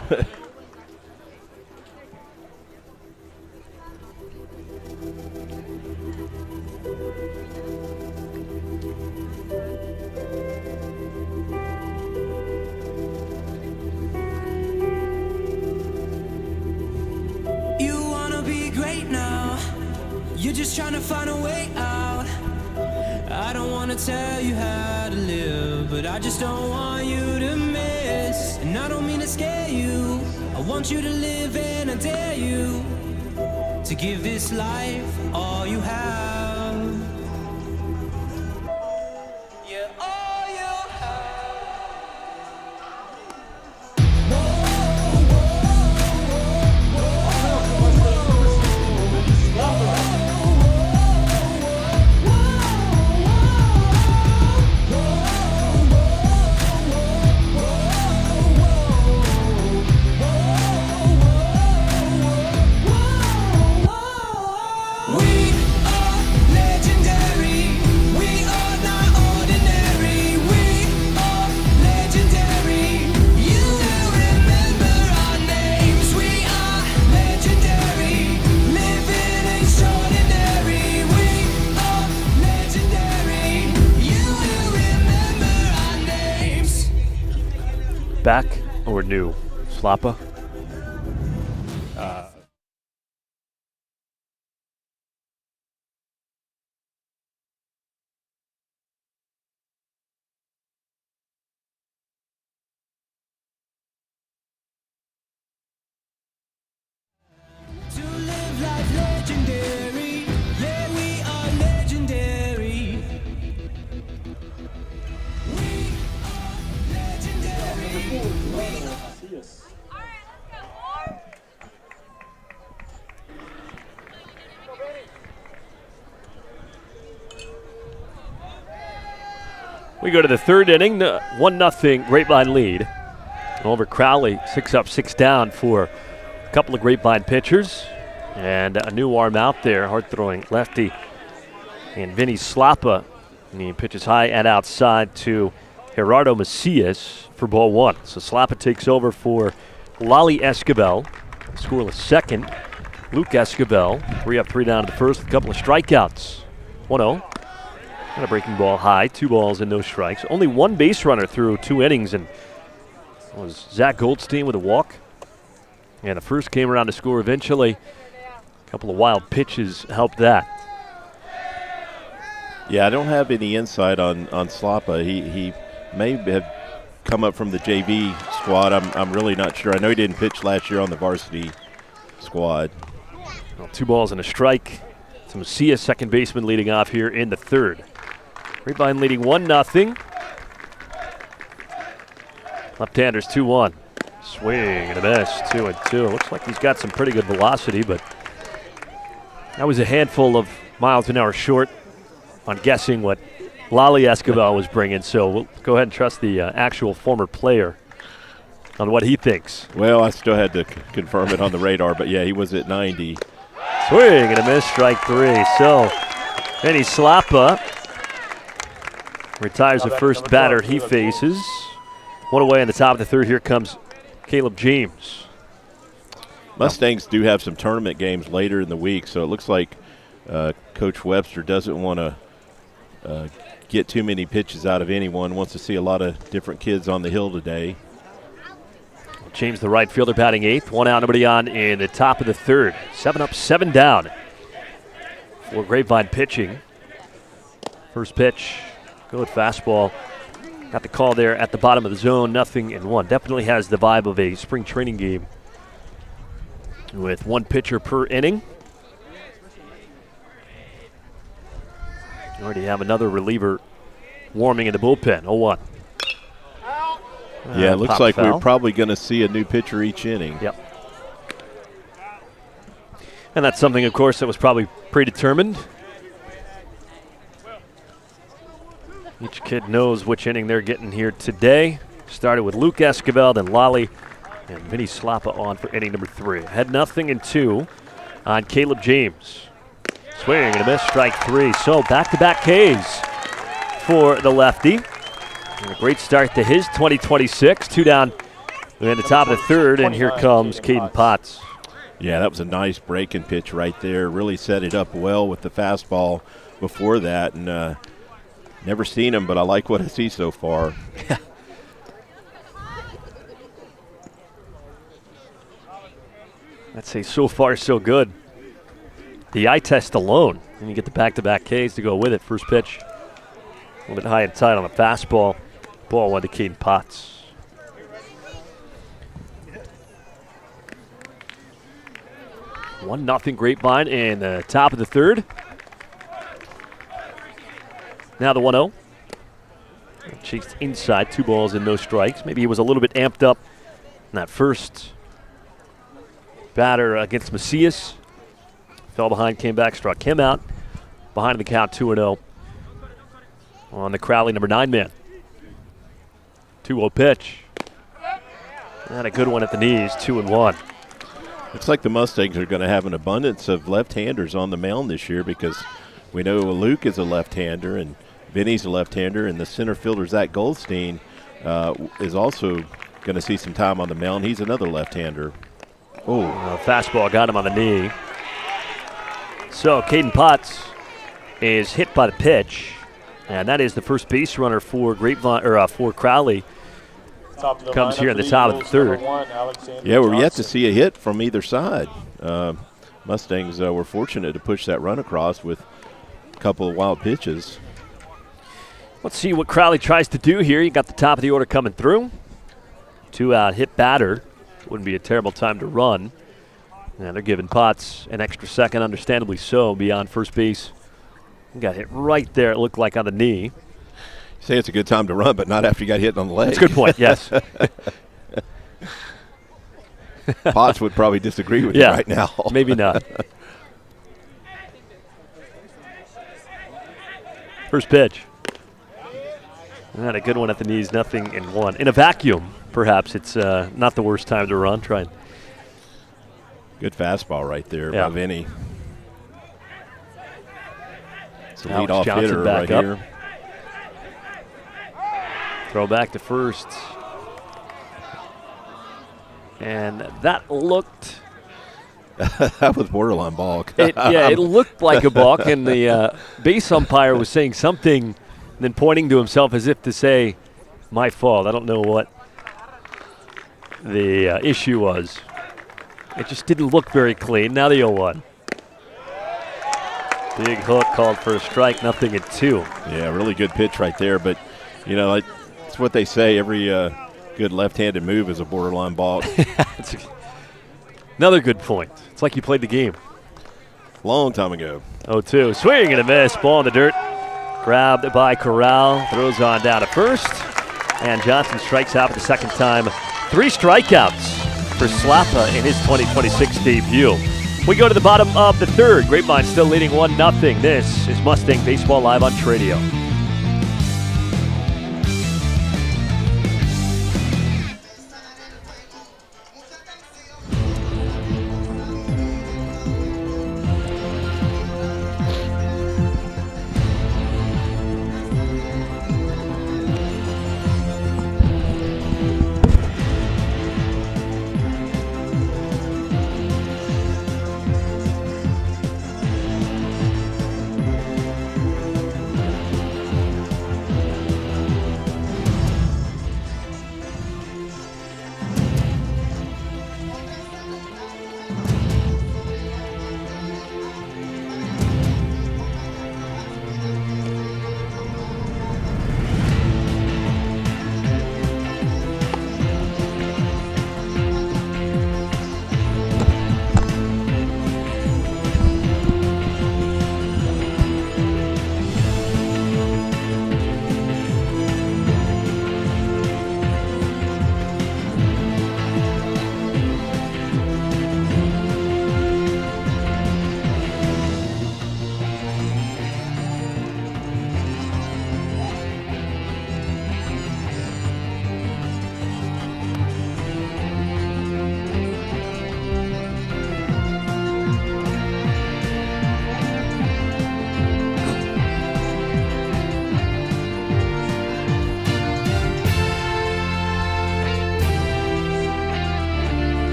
You wanna be great now. You're just trying to find a way out. I don't wanna tell you how to live, but I just don't want you to miss. And I don't mean to scare you. I want you to live, and I dare you to give this life all you have. Yeah, all you Back or new? Slapa? To live life legendary, yeah, we are legendary. We are legendary. We go to the third inning, 1-0 Grapevine lead. Over Crowley, 6 up, 6 down for a couple of Grapevine pitchers. And a new arm out there, hard-throwing lefty. And Vinny Slapa, and he pitches high and outside to Gerardo Macias for ball 1. So Slapa takes over for Lale Esquivel, scoreless second. Luke Esquivel, 3 up, 3 down to the first, a couple of strikeouts. 1-0. And a breaking ball high, 2 balls and no strikes. Only 1 base runner through 2 innings, and it was Zack Goldstein with a walk. And the first came around to score eventually. A couple of wild pitches helped that. Yeah, I don't have any insight on Slapa. He may have come up from the JV squad. I'm really not sure. I know he didn't pitch last year on the varsity squad. Well, 2 balls and a strike. To Macias, second baseman, leading off here in the third. Grapevine leading 1-0. Left-handers 2-1. Swing and a miss, 2-2. Looks like he's got some pretty good velocity, but that was a handful of miles an hour short on guessing what Lale Esquivel was bringing. So we'll go ahead and trust the actual former player on what he thinks. Well, I still had to confirm it on the radar, but yeah, he was at 90. Swing and a miss, strike 3. So Vinny Slapa retires the first batter he faces. 1 away in the top of the third. Here comes Caleb James. Mustangs do have some tournament games later in the week, so it looks like Coach Webster doesn't want to get too many pitches out of anyone. Wants to see a lot of different kids on the hill today. James, the right fielder, batting 8th. 1 out, nobody on in the top of the third. 7 up, 7 down for Grapevine pitching. First pitch, good fastball. Got the call there at the bottom of the zone, 0-1. Definitely has the vibe of a spring training game with 1 pitcher per inning. You already have another reliever warming in the bullpen, 0-1. Yeah, it looks like foul. we're probably going to see a new pitcher each inning. Yep. And that's something, of course, that was probably predetermined. Each kid knows which inning they're getting here today. Started with Lale Esquivel, then Lale, and Vinny Slapa on for inning number 3. Had 0-2 on Caleb James. Swing and a miss, strike 3. So back-to-back Ks for the lefty. And a great start to his 2026. 2 down in the top of the 3rd, and here comes Caden Potts. Yeah, that was a nice breaking pitch right there. Really set it up well with the fastball before that, and never seen him, but I like what I see so far. I'd say so far so good. The eye test alone, and you get the back-to-back Ks to go with it. First pitch, a little bit high and tight on the fastball. Ball went to Caden Potts. 1-0 Grapevine in the top of the 3rd. Now the 1-0. Chased inside, 2 balls and no strikes. Maybe he was a little bit amped up in that first batter against Macias. Fell behind, came back, struck him out. Behind the count, 2-0 on the Crowley number 9 man. 2-0 pitch. And a good one at the knees, 2-1. Looks like the Mustangs are going to have an abundance of left-handers on the mound this year, because we know Luke is a left-hander and Vinny's a left-hander, and the center fielder, Zack Goldstein, is also going to see some time on the mound. He's another left-hander. Fastball got him on the knee. So Caden Potts is hit by the pitch, and that is the first base runner for Grapevine, or for Crowley. Comes here in the top of the 3rd. Yeah, we're yet to see a hit from either side. Mustangs were fortunate to push that run across with a couple of wild pitches. Let's see what Crowley tries to do here. You got the top of the order coming through. 2-out hit batter. Wouldn't be a terrible time to run. And they're giving Potts an extra second, understandably so, beyond first base. Got hit right there, it looked like, on the knee. Say it's a good time to run, but not after you got hit on the leg. That's a good point, yes. Potts would probably disagree with you right now. Maybe not. First pitch. And a good one at the knees, 0-1. In a vacuum, perhaps, it's not the worst time to run. Try and good fastball right there by Vinny. It's a leadoff hitter right here. Throw back to first. And that looked... that was borderline balk. It looked like a balk, and the base umpire was saying something and then pointing to himself as if to say, my fault. I don't know what the issue was. It just didn't look very clean. Now the 0-1. Big hook called for a strike, 0-2. Yeah, really good pitch right there. But, you know, it's what they say. Every good left-handed move is a borderline balk. Another good point. It's like you played the game. Long time ago. 0-2. Swing and a miss. Ball in the dirt. Grabbed by Corral. Throws on down to first. And Johnson strikes out for the second time. 3 strikeouts for Slapa in his 2026 debut. We go to the bottom of the 3rd. Grapevine still leading 1-0. This is Mustang Baseball Live on Tradio.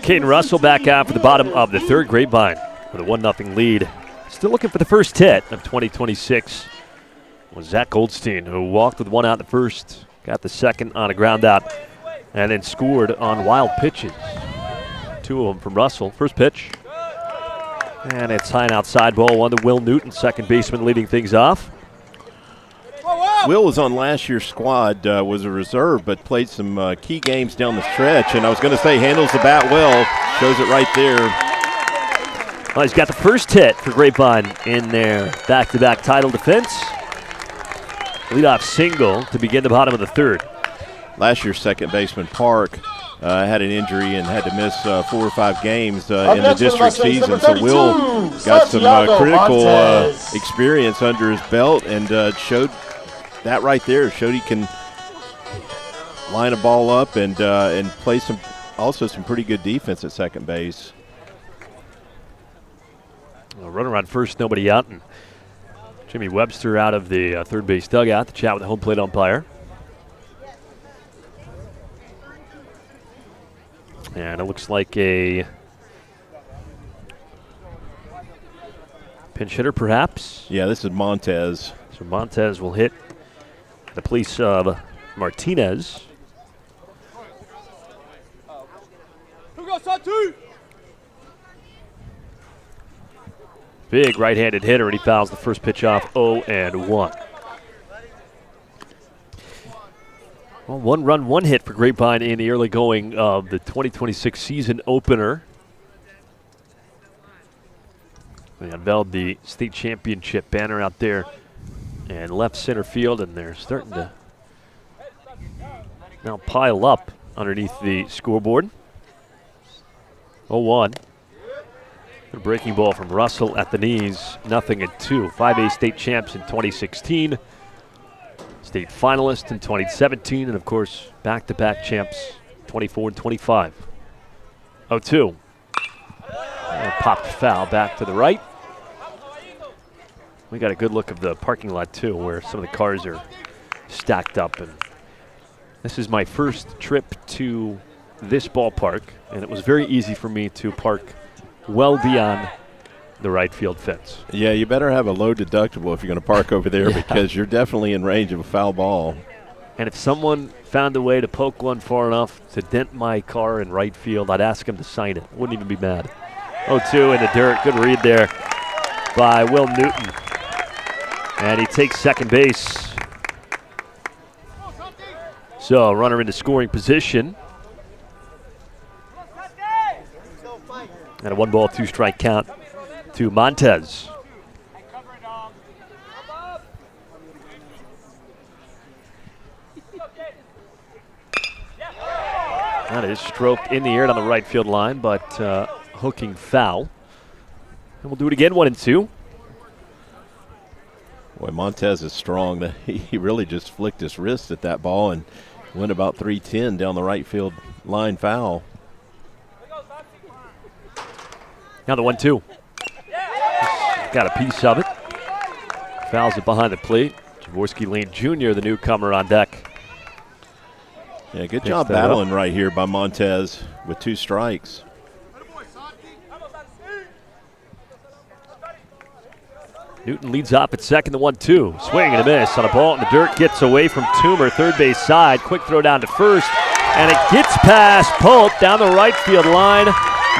Caden Russell back out for the bottom of the third. Grapevine with a 1-0 lead. Still looking for the first hit of 2026 was Zack Goldstein, who walked with one out in the first, got the second on a ground out, and then scored on wild pitches. 2 of them from Russell. First pitch. And it's high and outside, ball 1 to Will Newton, second baseman, leading things off. Will was on last year's squad, was a reserve, but played some key games down the stretch. And I was going to say, handles the bat well, shows it right there. Well, he's got the first hit for Grapevine in their back-to-back title defense. Leadoff single to begin the bottom of the third. Last year's second baseman, Park, had an injury and had to miss 4 or 5 games in the district season. So Will got some critical experience under his belt and showed that right there. Showed he can line a ball up and play some pretty good defense at second base. A runner on first, nobody out, and Jimmy Webster out of the third base dugout to chat with the home plate umpire. And it looks like a pinch hitter, perhaps. Yeah, this is Montes. So Montes will hit the place of Martinez. Big right-handed hitter, and he fouls the first pitch off 0-1. Well, 1 run, 1 hit for Grapevine in the early going of the 2026 season opener. They unveiled the state championship banner out there and left center field, and they're starting to now pile up underneath the scoreboard. 0-1. A breaking ball from Russell at the knees, 0-2. 5A state champs in 2016. State finalist in 2017, and of course, back-to-back champs 24 and 25. 0-2. And popped foul back to the right. We got a good look of the parking lot too, where some of the cars are stacked up. And this is my first trip to this ballpark, and it was very easy for me to park well beyond the right field fence. Yeah, you better have a low deductible if you're going to park over there because you're definitely in range of a foul ball. And if someone found a way to poke one far enough to dent my car in right field, I'd ask him to sign it. Wouldn't even be mad. 0-2 in the dirt. Good read there by Will Newton. And he takes second base. So, runner into scoring position. And a 1-ball, 2-strike count to Montes. That is stroked in the air on the right field line, but hooking foul. And we'll do it again, 1-2. Boy, Montes is strong. He really just flicked his wrist at that ball and went about 310 down the right field line foul. Now the 1-2. Got a piece of it. Fouls it behind the plate. Jorvorskie Lane Jr., the newcomer, on deck. Yeah, good job battling right here by Montes with 2 strikes. Newton leads off at second, the 1-2. Swing and a miss on a ball in the dirt. Gets away from Toomer, third base side. Quick throw down to first. And it gets past Pope down the right field line.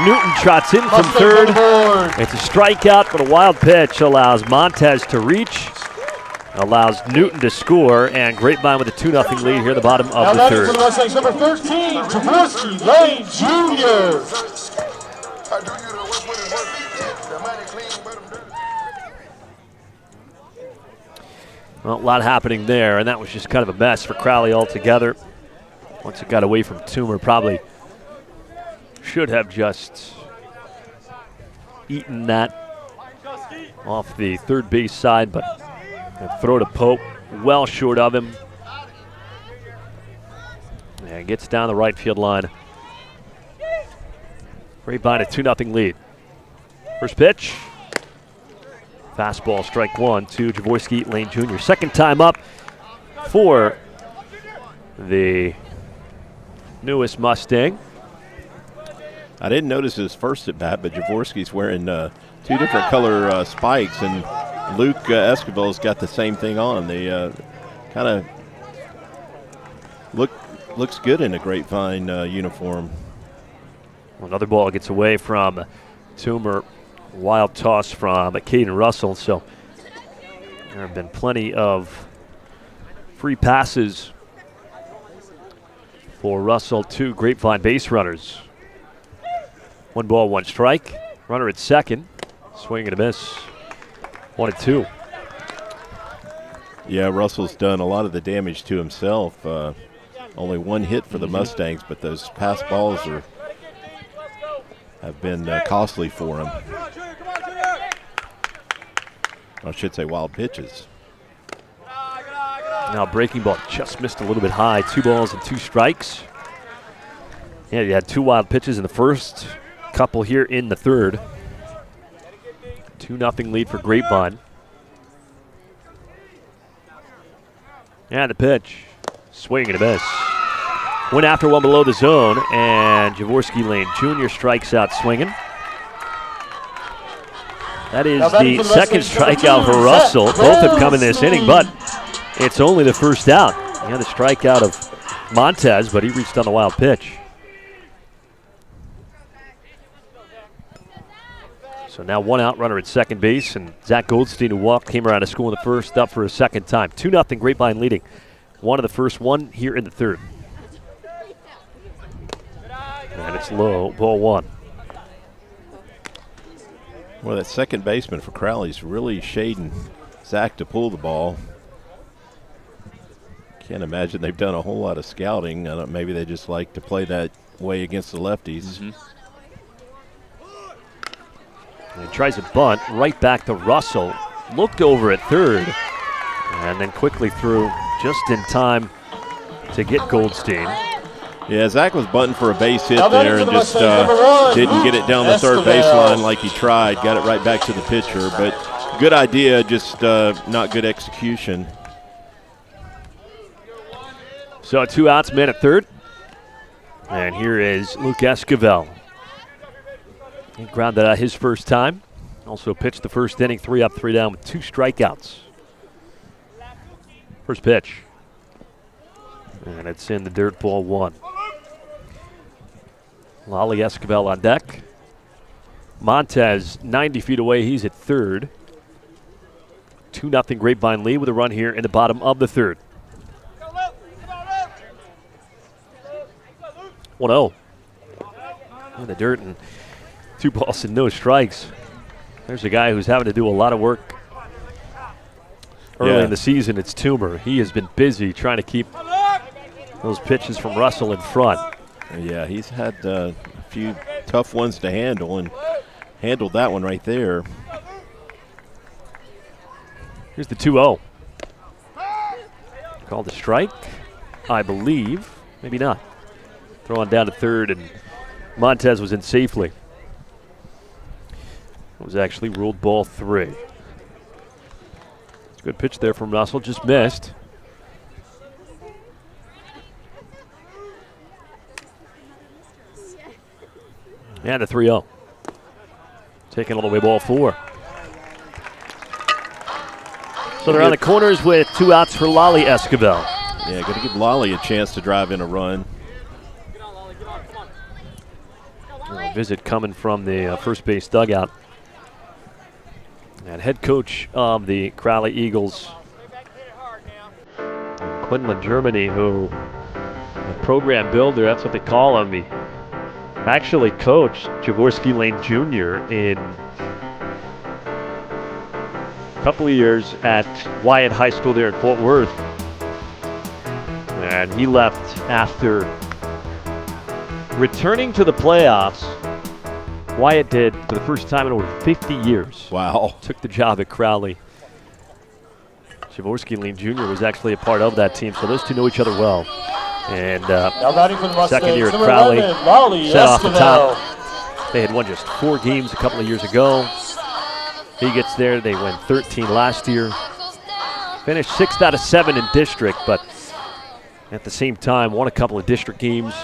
Newton trots in from third. It's a strikeout, but a wild pitch allows Montes to reach. Allows Newton to score, and Grapevine with a 2-0 lead here at the bottom of the third. Number 13, Jorvorskie Lane Jr. Well, a lot happening there, and that was just kind of a mess for Crowley altogether. Once it got away from Toomer, probably should have just eaten that off the third base side, but a throw to Pope, well short of him. And gets down the right field line. Grapevine a 2-0 lead. First pitch. Fastball, strike 1 to Jorvorskie Lane Jr. Second time up for the newest Mustang. I didn't notice his first at bat, but Jorvorskie's wearing 2 different color spikes, and Luke Esquivel's got the same thing on. They kind of looks good in a Grapevine uniform. Another ball gets away from Toomer. Wild toss from Caden Russell. So there have been plenty of free passes for Russell to Grapevine base runners. 1 ball, 1 strike. Runner at second. Swing and a miss. 1-2. Yeah, Russell's done a lot of the damage to himself. Only 1 hit for the Mustangs, but those pass balls have been costly for him. I should say wild pitches. Now breaking ball just missed a little bit high. 2 balls and 2 strikes. Yeah, you had 2 wild pitches in the first, couple here in the third. 2-0 lead for Grapevine. And the pitch. Swing and a miss. Went after one below the zone, and Jorvorskie Lane Jr. strikes out swinging. That is the second strikeout for Russell. Both have come in this inning, but it's only the first out. He had the strikeout of Montes, but he reached on the wild pitch. So now 1 out, runner at second base, and Zack Goldstein, who walked, came around to score in the first, up for a second time. 2-0 Grapevine leading. 1 of the first, 1 here in the third. And it's low, ball 1. Well, that second baseman for Crowley's really shading Zack to pull the ball. Can't imagine they've done a whole lot of scouting. Maybe they just like to play that way against the lefties. And he tries a bunt right back to Russell. Looked over at third, and then quickly threw just in time to get Goldstein. Yeah, Zack was bunting for a base hit there and just didn't get it down the third baseline like he tried. Got it right back to the pitcher, but good idea, just not good execution. So 2 outs, man at third. And here is Luke Esquivel. He grounded out his first time. Also pitched the first inning, 3 up, 3 down with 2 strikeouts. First pitch. And it's in the dirt, ball 1. Lale Esquivel on deck. Montes 90 feet away, he's at third. 2-0 Grapevine lead with a run here in the bottom of the third. 1-0. In the dirt and 2 balls and no strikes. There's a guy who's having to do a lot of work early in the season. It's Toomer. He has been busy trying to keep those pitches from Russell in front. Yeah, he's had a few tough ones to handle and handled that one right there. Here's the 2-0. Called a strike, I believe. Maybe not. Throw on down to third, and Montes was in safely. It was actually ruled ball 3. It's a good pitch there from Russell, just missed. And the 3-0. Taking all the way, ball 4. So they're on the corners with 2 outs for Lale Esquivel. Yeah, got to give Lale a chance to drive in a run. A visit coming from the first base dugout. And head coach of the Crowley Eagles, Quinlan, Germany, who a program builder, that's what they call him. He actually coached Jorvorskie Lane Jr. in a couple of years at Wyatt High School there in Fort Worth. And he left after returning to the playoffs. Wyatt did for the first time in over 50 years. Wow. Took the job at Crowley. Jorvorskie Lane Jr. was actually a part of that team, so those two know each other well. And second year at Crowley, set off the top. They had won just 4 games a couple of years ago. He gets there, they won 13 last year. Finished 6th out of 7 in district, but at the same time won a couple of district games.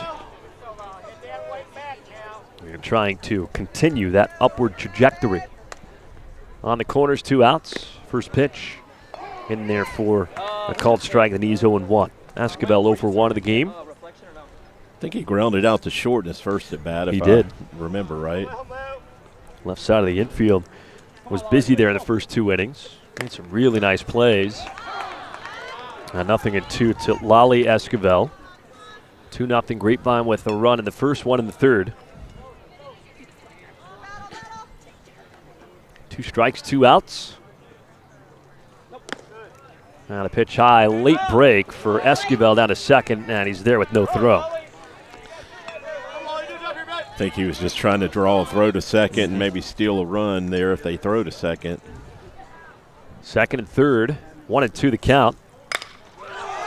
And trying to continue that upward trajectory. On the corners, 2 outs. First pitch in there for a called strike. The knees 0-1. Esquivel 0 for 1 of the game. I think he grounded out to short in his first at bat. He did. I remember right. Left side of the infield was busy there in the first 2 innings. Made some really nice plays. 0-2 to Lale Esquivel. 2-0 Grapevine with a run in the first, 1 in the third. 2 strikes, 2 outs. And a pitch high, late break for Esquivel down to second, and he's there with no throw. I think he was just trying to draw a throw to second and maybe steal a run there if they throw to second. Second and third, 1-2 the count.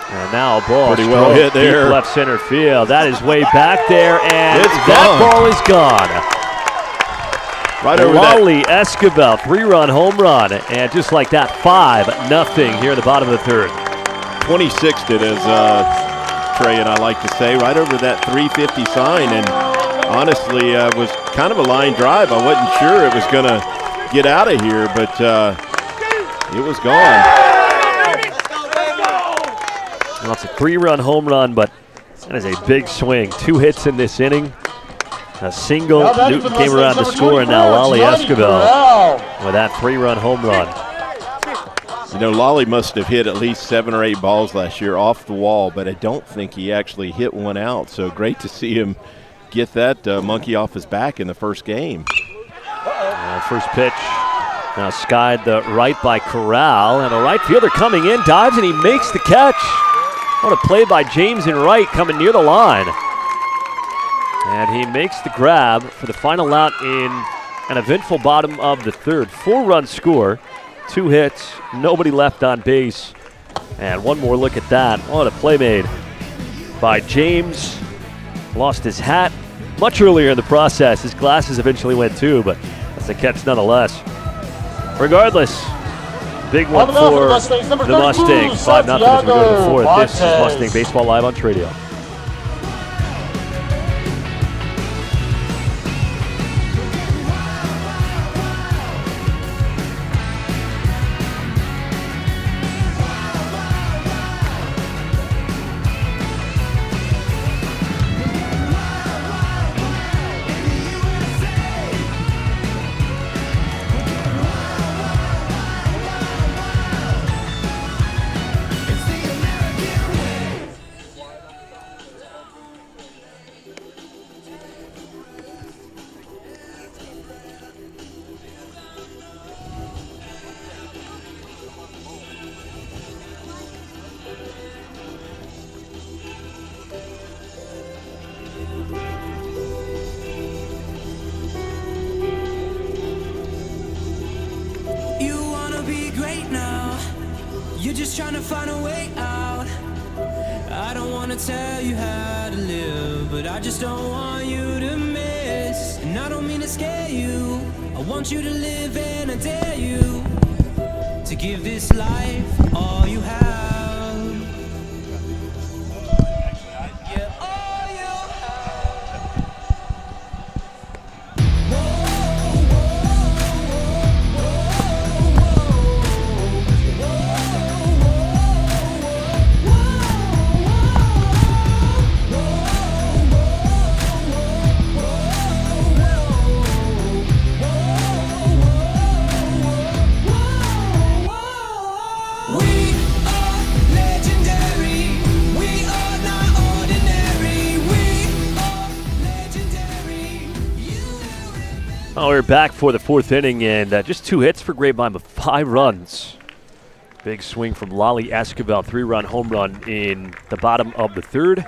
And now a ball pretty well hit there. Deep left center field. That is way back there, and it's that gone. ball is gone. Right over Lale Esquivel, 3-run home run, and just like that, 5-0 here in the bottom of the third. 26'd it, as Trey and I like to say, right over that 350 sign, and honestly was kind of a line drive. I wasn't sure it was going to get out of here, but it was gone. Well, it's a 3-run home run, but that is a big swing. 2 hits in this inning. A single, Newton came around to score, and now Lale Esquivel with that 3-run home run. You know, Lale must have hit at least 7 or 8 balls last year off the wall, but I don't think he actually hit one out. So great to see him get that monkey off his back in the first game. First pitch now skied the right by Corral, and a right fielder coming in, dives, and he makes the catch. What a play by James in right, coming near the line. And he makes the grab for the final out in an eventful bottom of the third. 4-run score, 2 hits, nobody left on base. And one more look at that. What a play made by James. Lost his hat much earlier in the process. His glasses eventually went too, but that's a catch nonetheless. Regardless, big one for the Mustangs. 5-0 as we go to the fourth. This is Mustang Baseball Live on Tradio. You're just trying to find a way out. I don't want to tell you how to live, but I just don't want you to miss. And I don't mean to scare you. I want you to live, and I dare you to give this life all you have. Yeah, all you have. Oh, we're back for the fourth inning, and just 2 hits for Grapevine, but 5 runs. Big swing from Lale Esquivel, 3-run home run in the bottom of the third.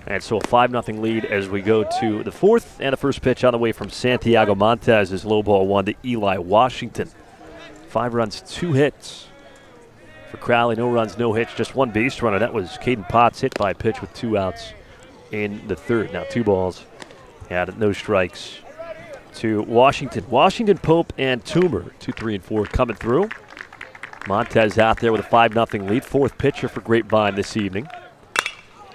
And so a 5-0 lead as we go to the fourth. And the first pitch on the way from Santiago. Montes is low ball 1 to Eli Washington. 5 runs, 2 hits for Crowley. No runs, no hits, just 1 base runner. That was Caden Potts, hit by a pitch with 2 outs in the third. Now 2 balls and no strikes to Washington. Washington, Pope, and Toomer, 2, 3, and 4 coming through. Montes out there with a 5-0 lead. 4th pitcher for Grapevine this evening.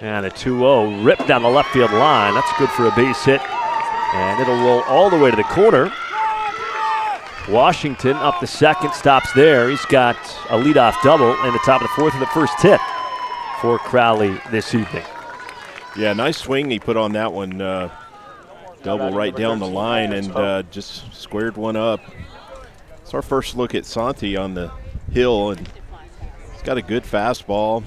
And a 2-0 rip down the left field line. That's good for a base hit And it'll roll all the way to the corner. Washington up the second, stops there. He's got a leadoff double in the top of the fourth and the first hit for Crowley this evening. Yeah, nice swing he put on that one. Double right down the line and just squared one up. It's our first look at Santi on the hill, and he's got a good fastball.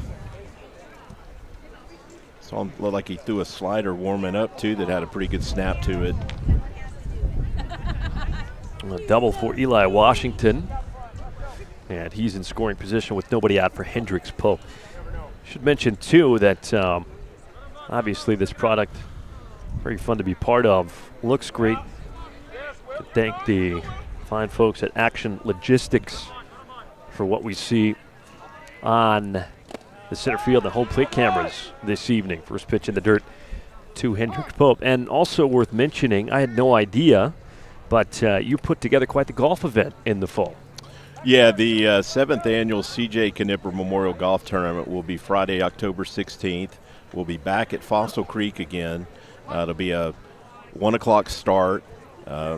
Saw him look like he threw a slider warming up too that had a pretty good snap to it. A double for Eli Washington, and he's in scoring position with nobody out for Hendricks Pope. Should mention too that obviously this product very fun to be part of. Looks great. To thank the fine folks at Action Logistics for what we see on the center field and home plate cameras this evening. First pitch in the dirt to Hendricks Pope. And also worth mentioning, I had no idea, but you put together quite the golf event in the fall. Yeah, the 7th annual C.J. Knipper Memorial Golf Tournament will be Friday, October 16th. We'll be back at Fossil Creek again. It'll be a 1 o'clock start,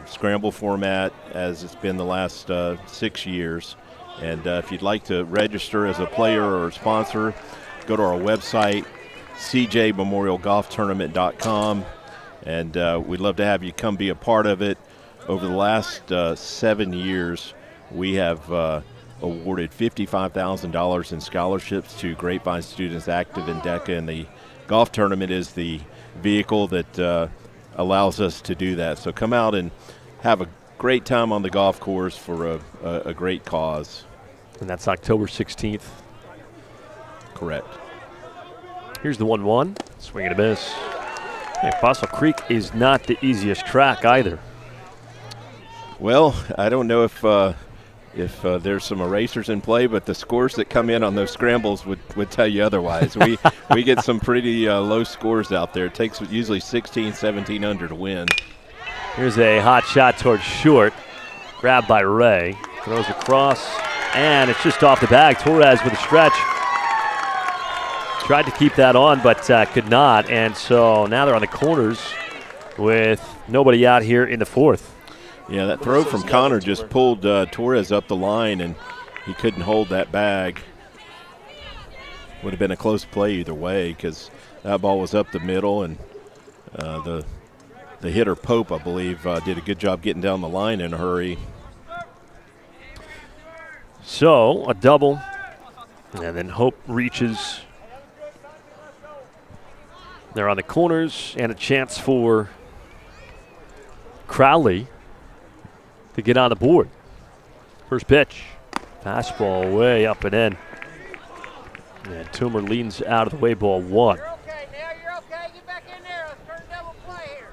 scramble format as it's been the last 6 years. And if you'd like to register as a player or a sponsor, go to our website, cjmemorialgolftournament.com. And we'd love to have you come be a part of it. Over the last 7 years, we have awarded $55,000 in scholarships to Grapevine students active in DECA, and the golf tournament is the vehicle that allows us to do that. So come out and have a great time on the golf course for a great cause. And that's October 16th. Correct. Here's the 1-1. Swing and a miss. Hey, Fossil Creek is not the easiest track either. Well, I don't know if there's some erasers in play, but the scores that come in on those scrambles would tell you otherwise. We get some pretty low scores out there. It takes usually 16, 17 under to win. Here's a hot shot towards short. Grabbed by Ray. Throws across, and it's just off the bag. Torres with a stretch. Tried to keep that on, but could not. And so now they're on the corners with nobody out here in the fourth. Yeah, that throw from Connor just pulled Torres up the line, and he couldn't hold that bag. Would have been a close play either way because that ball was up the middle, and the hitter, Pope, I believe, did a good job getting down the line in a hurry. So a double, and then Hope reaches. They're on the corners, and a chance for Crowley to get on the board. First pitch. Fastball way up and in. And Toomer leans out of the way, ball one. You're okay now, you're okay. Get back in there. Let's turn double play here.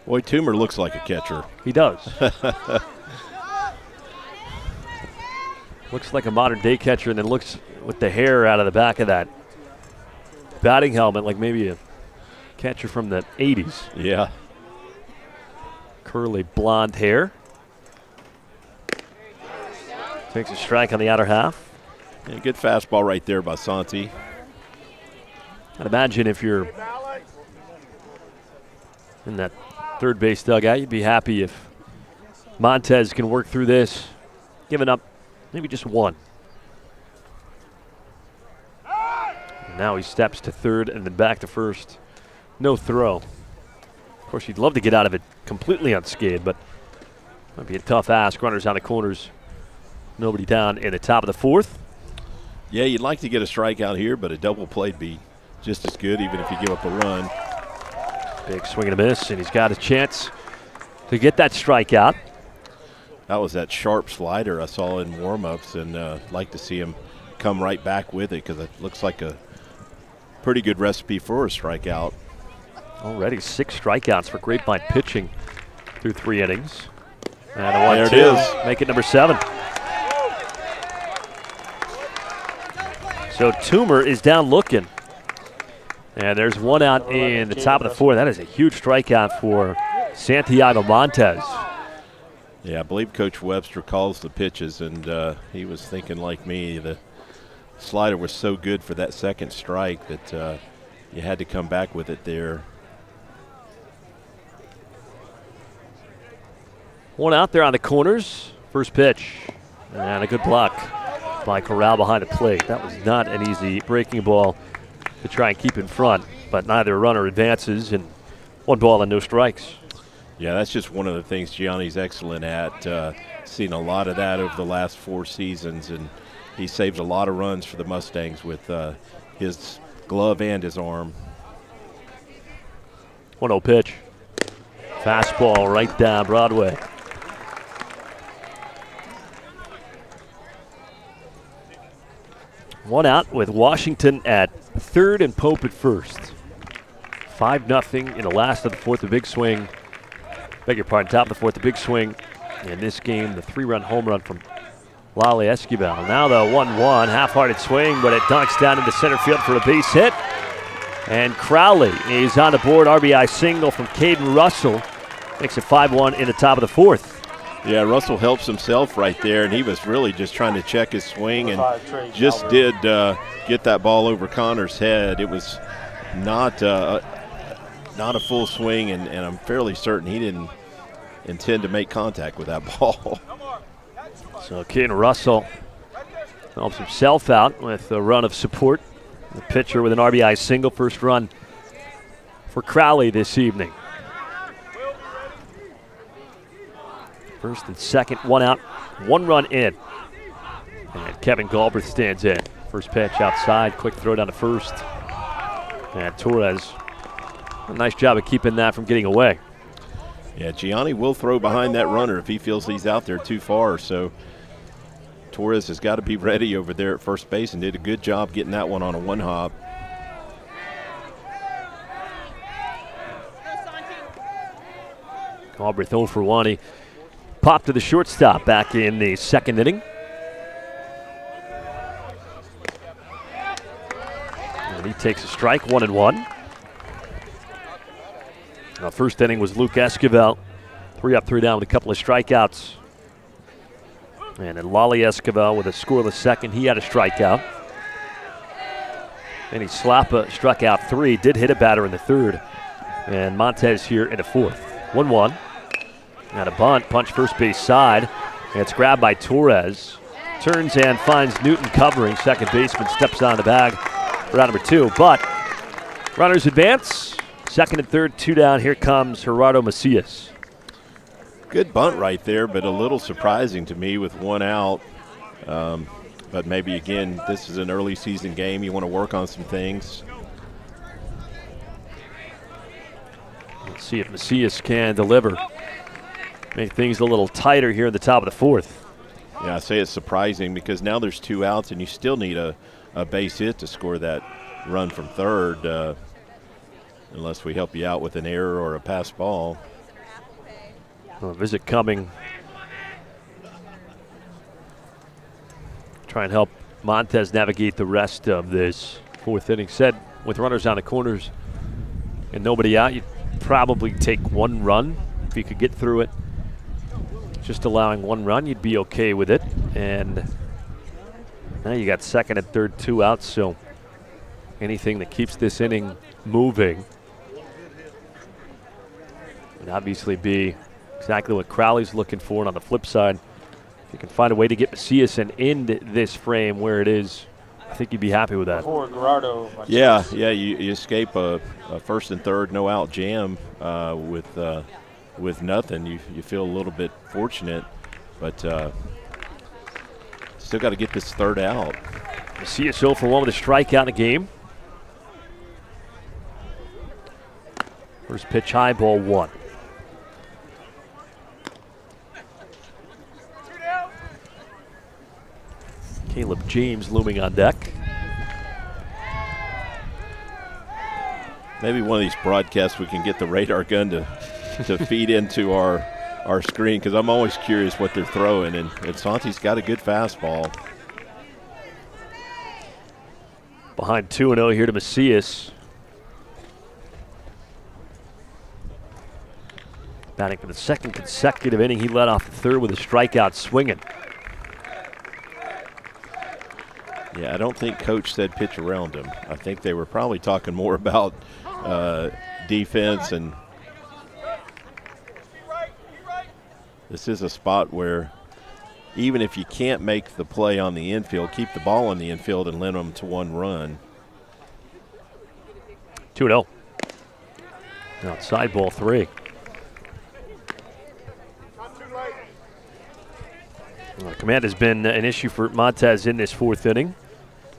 Boy, Toomer looks like a catcher. He does. Looks like a modern day catcher, and then looks with the hair out of the back of that batting helmet like maybe a catcher from the 80s. Yeah. Curly blonde hair. Takes a strike on the outer half. Yeah, good fastball right there by Santi. I'd imagine if you're in that third base dugout, you'd be happy if Montes can work through this, giving up maybe just one. And now he steps to third and then back to first. No throw. Of course, you'd love to get out of it completely unscathed, but might be a tough ask. Runners on the corners. Nobody down in the top of the fourth. Yeah, you'd like to get a strikeout here, but a double play'd be just as good even if you give up a run. Big swing and a miss, and he's got a chance to get that strikeout. That was that sharp slider I saw in warm-ups, and like to see him come right back with it because it looks like a pretty good recipe for a strikeout. Already 6 strikeouts for Grapevine pitching through 3 innings. And a There 1-2. it is. Make it number 7. So Toomer is down looking. And there's one out in the top of the fourth. That is a huge strikeout for Santiago Montes. Yeah, I believe Coach Webster calls the pitches, and he was thinking like me. The slider was so good for that second strike that you had to come back with it there. One out there on the corners. First pitch. And a good block by Corral behind the plate. That was not an easy breaking ball to try and keep in front, but neither runner advances, and 1 ball and no strikes. Yeah, that's just one of the things Gianni's excellent at. Seen a lot of that over the last 4 seasons, and he saves a lot of runs for the Mustangs with his glove and his arm. 1-0 pitch. Fastball right down Broadway. One out with Washington at third and Pope at first. 5-0 in the last of the fourth, the big swing. Beg your pardon, top of the fourth, the big swing. In this game, the 3-run home run from Lale Esquivel. Now the 1-1, half-hearted swing, but it dunks down into center field for a base hit. And Crowley is on the board, RBI single from Caden Russell. Makes it 5-1 in the top of the fourth. Yeah, Russell helps himself right there, and he was really just trying to check his swing and just did get that ball over Connor's head. It was not a full swing, and I'm fairly certain he didn't intend to make contact with that ball. So Caden Russell helps himself out with a run of support. The pitcher with an RBI single, first run for Crowley this evening. First and second, 1 out, 1 run in. And Kevin Galbraith stands in. First pitch outside, quick throw down to first. And Torres, a nice job of keeping that from getting away. Yeah, Gianni will throw behind that runner if he feels he's out there too far. So Torres has got to be ready over there at first base and did a good job getting that one on a 1-hop. Galbraith 0 for 1. He popped to the shortstop back in the second inning. And he takes a strike, 1-1. Now, first inning was Lale Esquivel, 3 up, 3 down with a couple of strikeouts. And then Lale Esquivel with a scoreless second, he had a strikeout. And Slapa struck out 3, did hit a batter in the third. And Montes here in the fourth. 1-1. And a bunt, punch first base side. And it's grabbed by Torres. Turns and finds Newton covering. Second baseman steps on the bag for out number 2. But runners advance. Second and third, 2 down. Here comes Gerardo Macias. Good bunt right there, but a little surprising to me with 1 out. But maybe, again, this is an early season game. You want to work on some things. Let's see if Macias can deliver. Make things a little tighter here in the top of the fourth. Yeah, I say it's surprising because now there's 2 outs and you still need a base hit to score that run from third, unless we help you out with an error or a pass ball. Well, visit coming. Try and help Montes navigate the rest of this fourth inning. Said with runners on the corners and nobody out, you'd probably take 1 run if you could get through it. Just allowing 1 run, you'd be okay with it. And now you got second and third, 2 outs, so anything that keeps this inning moving would obviously be exactly what Crowley's looking for. And on the flip side, if you can find a way to get Macias and end this frame where it is, I think you'd be happy with that. Yeah, you escape a first and third no out jam with nothing. You feel a little bit fortunate, but still got to get this third out. Macias 0 for 1 with a strikeout in the game. First pitch high, ball 1. Caleb James looming on deck. Maybe one of these broadcasts we can get the radar gun to feed into our screen, because I'm always curious what they're throwing, and Santi's got a good fastball. Behind 2-0 here to Macias. Batting for the second consecutive inning. He led off the third with a strikeout swinging. Yeah, I don't think Coach said pitch around him. I think they were probably talking more about defense and this is a spot where even if you can't make the play on the infield, keep the ball on the infield and limit them to 1 run. 2-0. Outside ball 3. Well, command has been an issue for Montes in this 4th inning.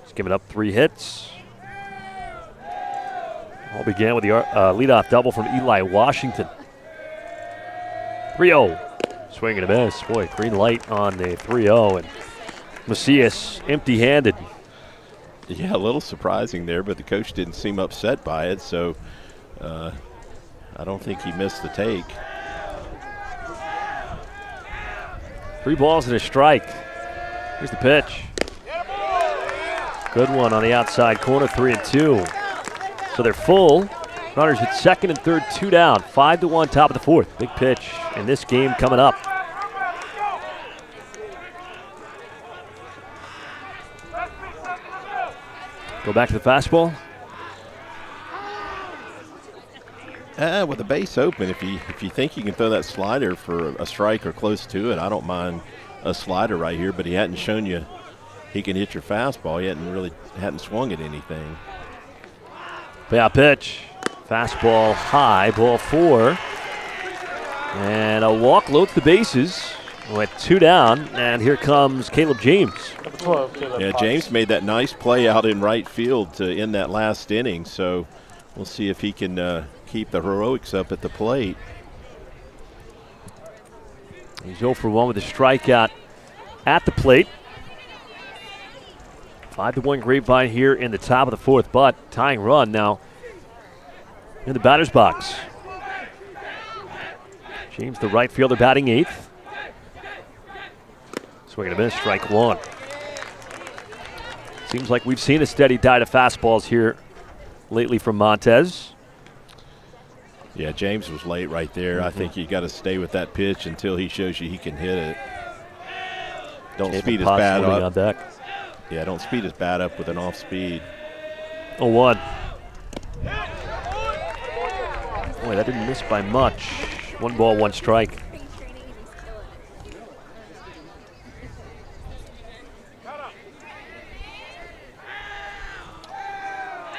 He's given up 3 hits. All began with the leadoff double from Eli Washington. 3-0. Swing and a miss. Boy, green light on the 3-0. And Macias empty-handed. Yeah, a little surprising there, but the coach didn't seem upset by it, so I don't think he missed the take. 3 balls and a strike. Here's the pitch. Good one on the outside corner, 3-2. So they're full. Runners at 2nd and 3rd, 2 down. 5-1, top of the 4th. Big pitch in this game coming up. Go back to the fastball. With the base open, if you think you can throw that slider for a strike or close to it, I don't mind a slider right here, but he hadn't shown you he can hit your fastball. He hadn't swung at anything. Yeah, pitch. Fastball high, ball 4. And a walk loads the bases with 2 down, and here comes Caleb James. Number 12, Caleb. Yeah, James made that nice play out in right field to end that last inning, so we'll see if he can keep the heroics up at the plate. He's 0 for 1 with a strikeout at the plate. 5-1 Grapevine here in the top of the 4th, but tying run now in the batter's box. James, the right fielder, batting 8th. Swing and a miss, strike 1. Seems like we've seen a steady diet of fastballs here lately from Montes. Yeah, James was late right there. I think you got to stay with that pitch until he shows you he can hit it. Don't speed his bat up. On deck. Yeah, don't speed his bat up with an off speed. 0-1. Boy, that didn't miss by much. 1 ball, 1 strike.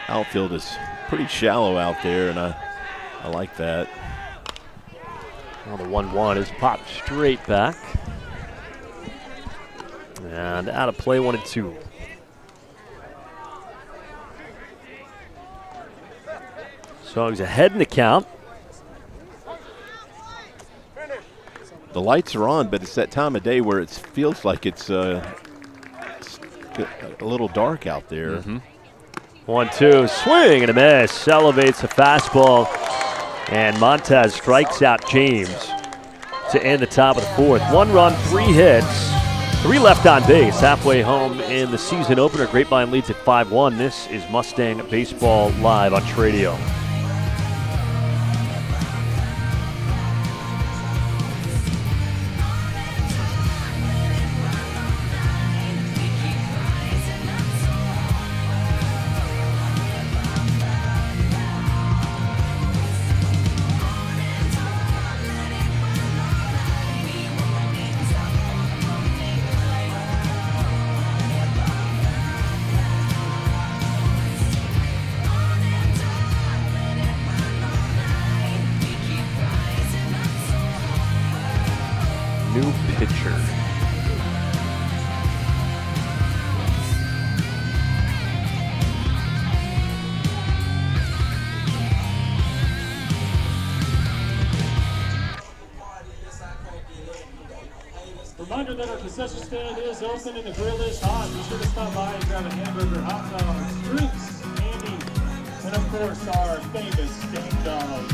Outfield is pretty shallow out there, and I like that. Well, the 1-1 is popped straight back. And out of play, 1-2. So he's ahead in the count. The lights are on, but it's that time of day where it feels like it's a little dark out there. 1-2, swing and a miss. Elevates the fastball, and Montes strikes out James to end the top of the 4th. 1 run, 3 hits, 3 left on base. Halfway home in the season opener. Grapevine leads at 5-1. This is Mustang Baseball Live on Tradio. New pitcher. Reminder that our concession stand is open and the grill is hot. Be sure to stop by and grab a hamburger, hot dogs, drinks, candy, and of course our famous steak dog.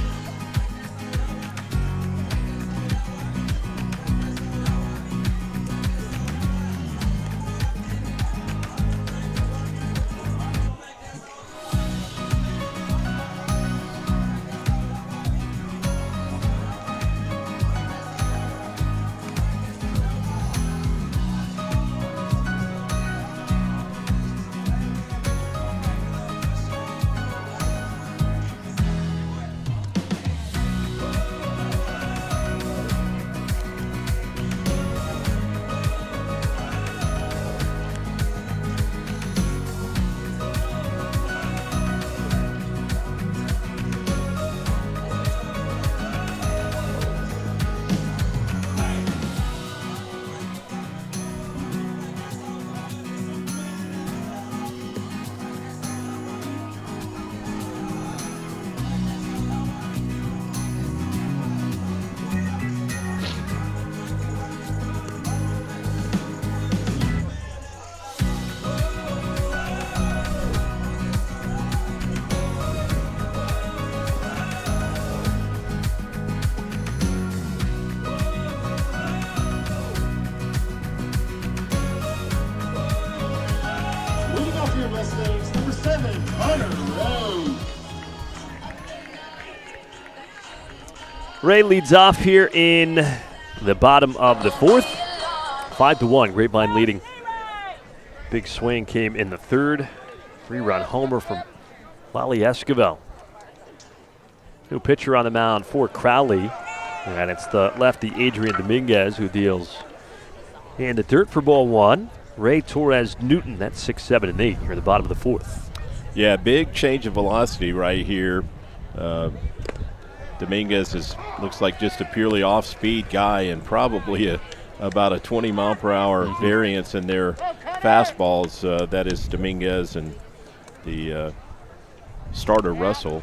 Ray leads off here in the bottom of the fourth. 5-1, Grapevine leading. Big swing came in the third. 3-run homer from Lale Esquivel. New pitcher on the mound for Crowley. And it's the lefty Adrian Dominguez who deals in the dirt for ball one. Ray, Torres, Newton, that's 6, 7, and 8 here at the bottom of the fourth. Yeah, big change of velocity right here. Dominguez looks like just a purely off-speed guy and probably about a 20-mile-per-hour variance in their fastballs. That is Dominguez and the starter Russell.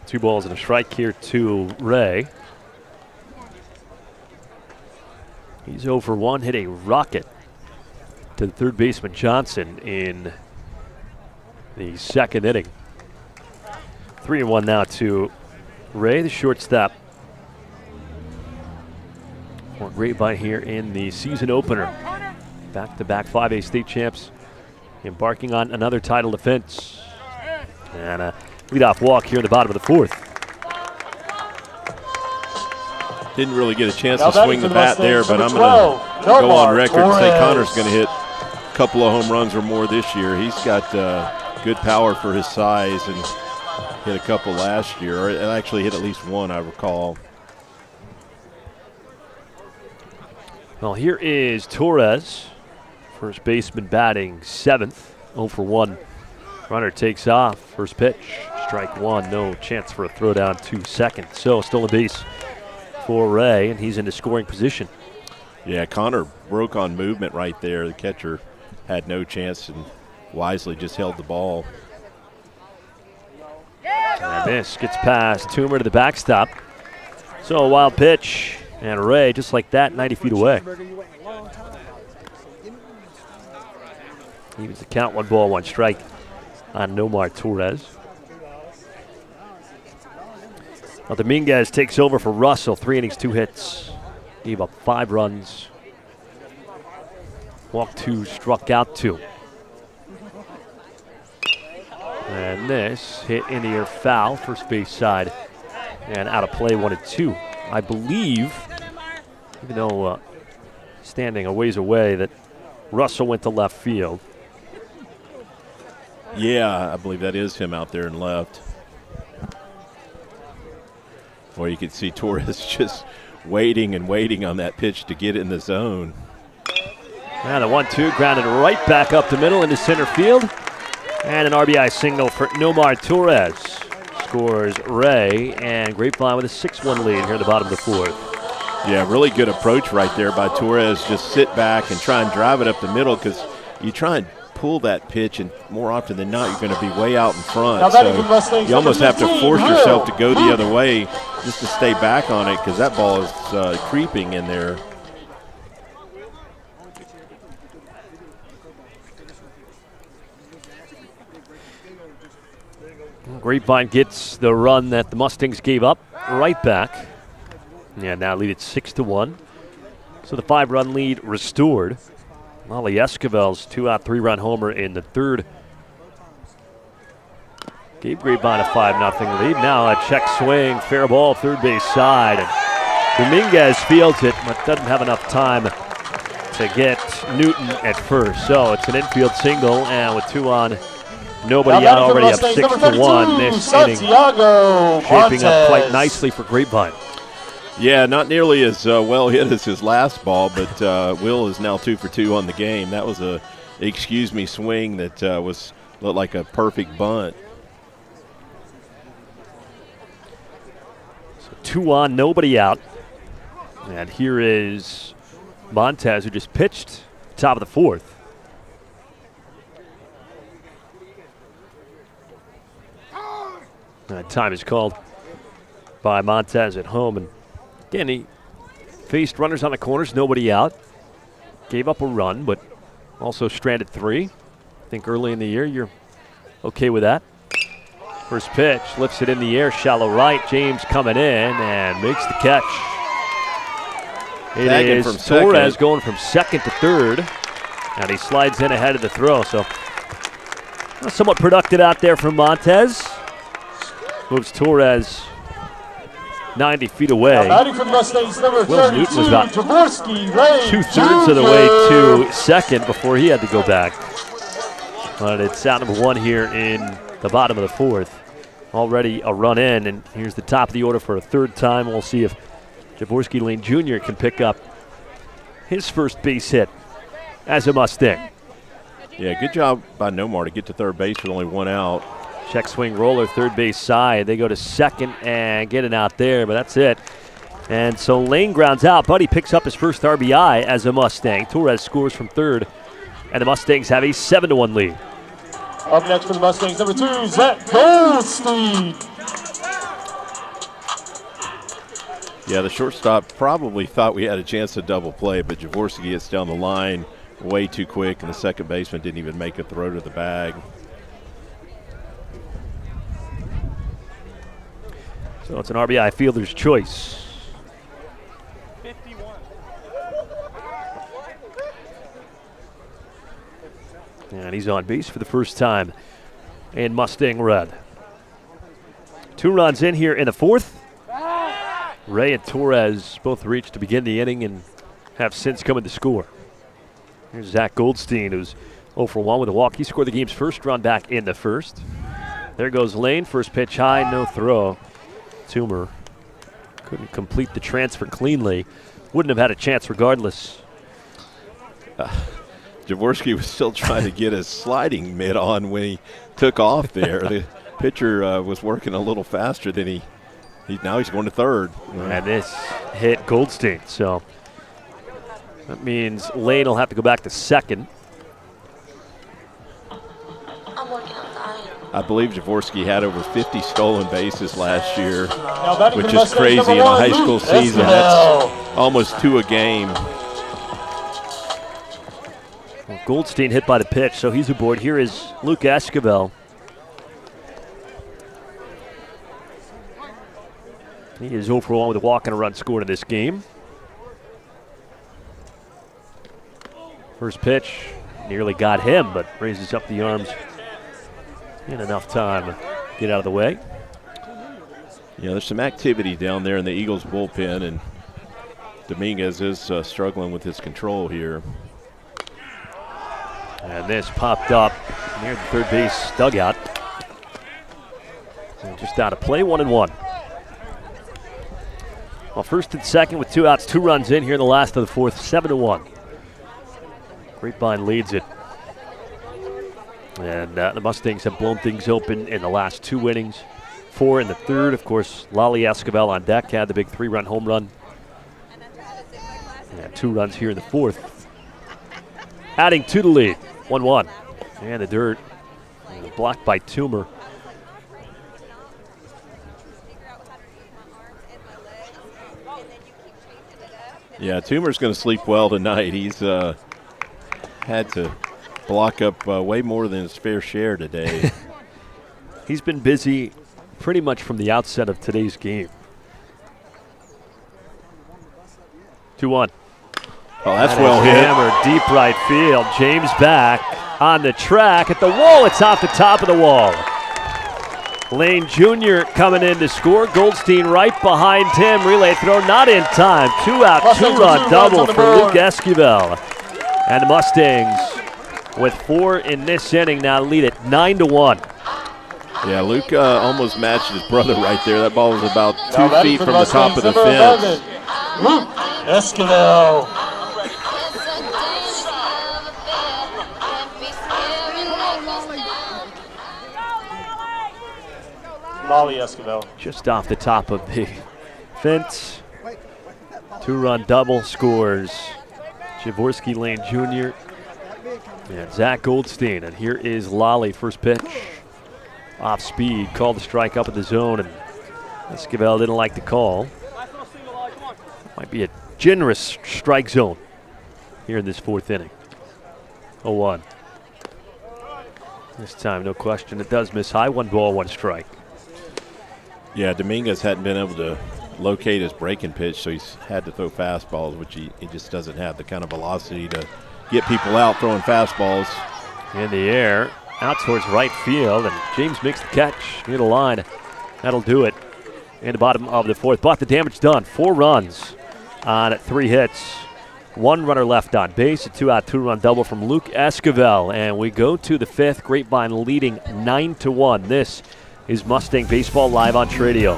2 balls and a strike here to Ray. He's 0 for 1, hit a rocket to the third baseman Johnson in the second inning. 3-1 now to Ray, the shortstop for Grapevine here in the season opener. Back-to-back 5A state champs embarking on another title defense. And a leadoff walk here in the bottom of the fourth. Didn't really get a chance to swing the bat there, but I'm going to go on record and say Connor's going to hit a couple of home runs or more this year. He's got good power for his size and hit a couple last year, and actually hit at least one, I recall. Well, here is Torres, first baseman batting 7th, 0 for 1. Runner takes off, first pitch, strike one, no chance for a throw down to second. So stolen base for Ray, and he's into scoring position. Yeah, Connor broke on movement right there. The catcher had no chance and wisely just held the ball. And this gets past Toomer to the backstop. So a wild pitch, and Ray, just like that, 90 feet away. Evens the count, 1 ball, 1 strike on Nomar Torres. Well, Dominguez takes over for Russell. 3 innings, 2 hits. Gave up 5 runs. Walked 2, struck out 2. And this hit in the air foul, first base side. And out of play, 1-2. I believe, even though standing a ways away, that Russell went to left field. Yeah, I believe that is him out there in left. Or you can see Torres just waiting and waiting on that pitch to get in the zone. And the 1-2 grounded right back up the middle into center field. And an RBI single for Nomar Torres. Scores Ray, and Grapevine with a 6-1 lead here at the bottom of the fourth. Yeah, really good approach right there by Torres. Just sit back and try and drive it up the middle, because you try and pull that pitch, and more often than not, you're going to be way out in front. So you almost have to force yourself to go the other way just to stay back on it, because that ball is creeping in there. Grapevine gets the run that the Mustangs gave up right back. Yeah, now lead it 6-1. So the 5-run lead restored. Lale Esquivel's 2-out, 3-run homer in the third gave Grapevine a 5-0 lead. Now a check swing, fair ball, third base side. And Dominguez fields it, but doesn't have enough time to get Newton at first. So it's an infield single, and with 2 on, nobody out, already up 6-1. This Santiago, inning shaping up quite nicely for Grapevine. Yeah, not nearly as well hit as his last ball, but Will is now 2 for 2 on the game. That was a excuse me swing that looked like a perfect bunt. So 2 on, nobody out. And here is Montes, who just pitched top of the fourth. Time is called by Montes at home. And again, he faced runners on the corners, nobody out. Gave up a run, but also stranded 3. I think early in the year, you're okay with that. First pitch, lifts it in the air, shallow right. James coming in and makes the catch. It is Torres going from second to third, and he slides in ahead of the throw. So somewhat productive out there from Montes. Moves Torres 90 feet away. Batting for the Mustangs, number Will Newton was about Jorvorskie, 2/3 of the way to second before he had to go back. But it's out number 1 here in the bottom of the 4th. Already a run in, and here's the top of the order for a 3rd time. We'll see if Jorvorskie Lane Jr. can pick up his first base hit as a Mustang. Yeah, good job by Nomar to get to third base with only 1 out. Check swing roller, third base side. They go to second and get it out there, but that's it. And so Lane grounds out. Buddy picks up his first RBI as a Mustang. Torres scores from third, and the Mustangs have a 7-1 lead. Up next for the Mustangs, number 2, Zack Goldstein. Yeah, the shortstop probably thought we had a chance to double play, but Jorvorskie gets down the line way too quick, and the second baseman didn't even make a throw to the bag. So it's an RBI fielder's choice. 51. And he's on base for the first time in Mustang red. 2 runs in here in the 4th. Ray and Torres both reached to begin the inning and have since come in to score. Here's Zack Goldstein, who's 0 for 1 with a walk. He scored the game's first run back in the 1st. There goes Lane. First pitch high, no throw. Toomer couldn't complete the transfer cleanly. Wouldn't have had a chance regardless. Jorvorskie was still trying to get his sliding mitt on when he took off there. The pitcher was working a little faster than now he's going to third. And this hit Goldstein, so that means Lane will have to go back to second. I believe Jorvorskie had over 50 stolen bases last year, Which which is crazy in a high school season. That's almost 2 a game. Well, Goldstein hit by the pitch, so he's aboard. Here is Lale Esquivel. He is 0 for 1 with a walk and a run scored in this game. First pitch nearly got him, but raises up the arms in enough time to get out of the way. Yeah, there's some activity down there in the Eagles bullpen, and Dominguez is struggling with his control here. And this popped up near the third base dugout. And just out of play, 1-1. Well, first and second with 2 outs, 2 runs in here in the last of the 4th, 7-1. Grapevine leads it. And the Mustangs have blown things open in the last 2 innings. 4 in the 3rd. Of course, Lale Esquivel on deck had the big 3-run home run. And 2 runs here in the 4th. Adding to the lead, 1-1. And the dirt blocked by Toomer. Yeah, Toomer's going to sleep well tonight. He's had to block up way more than his fair share today. He's been busy pretty much from the outset of today's game. 2-1. Oh, that's well hit. Hammer, deep right field. James back on the track at the wall. It's off the top of the wall. Lane Jr. coming in to score. Goldstein right behind him. Relay throw not in time. 2 out, 2-run double for Lale Esquivel. And the Mustangs with 4 in this inning now lead it 9-1. Yeah, Luke almost matched his brother right there. That ball was about 2 feet from the top of the fence. Lale Esquivel. Lale Esquivel. Just off the top of the fence. 2-run double scores Jorvorskie Lane Jr. and Zack Goldstein. And here is Lale, first pitch. Off speed, called the strike up in the zone, and Esquivel didn't like the call. Might be a generous strike zone here in this 4th inning. 0-1. This time, no question, it does miss high. 1 ball, 1 strike. Yeah, Dominguez hadn't been able to locate his breaking pitch, so he's had to throw fastballs, which he just doesn't have the kind of velocity to get people out throwing fastballs. In the air, out towards right field, and James makes the catch near the line. That'll do it. in the bottom of the fourth. But the damage done. 4 runs on 3 hits. 1 runner left on base. A 2-out, 2-run double from Lale Esquivel. And we go to the 5th. Grapevine leading 9-1. This is Mustang Baseball Live on Tradio.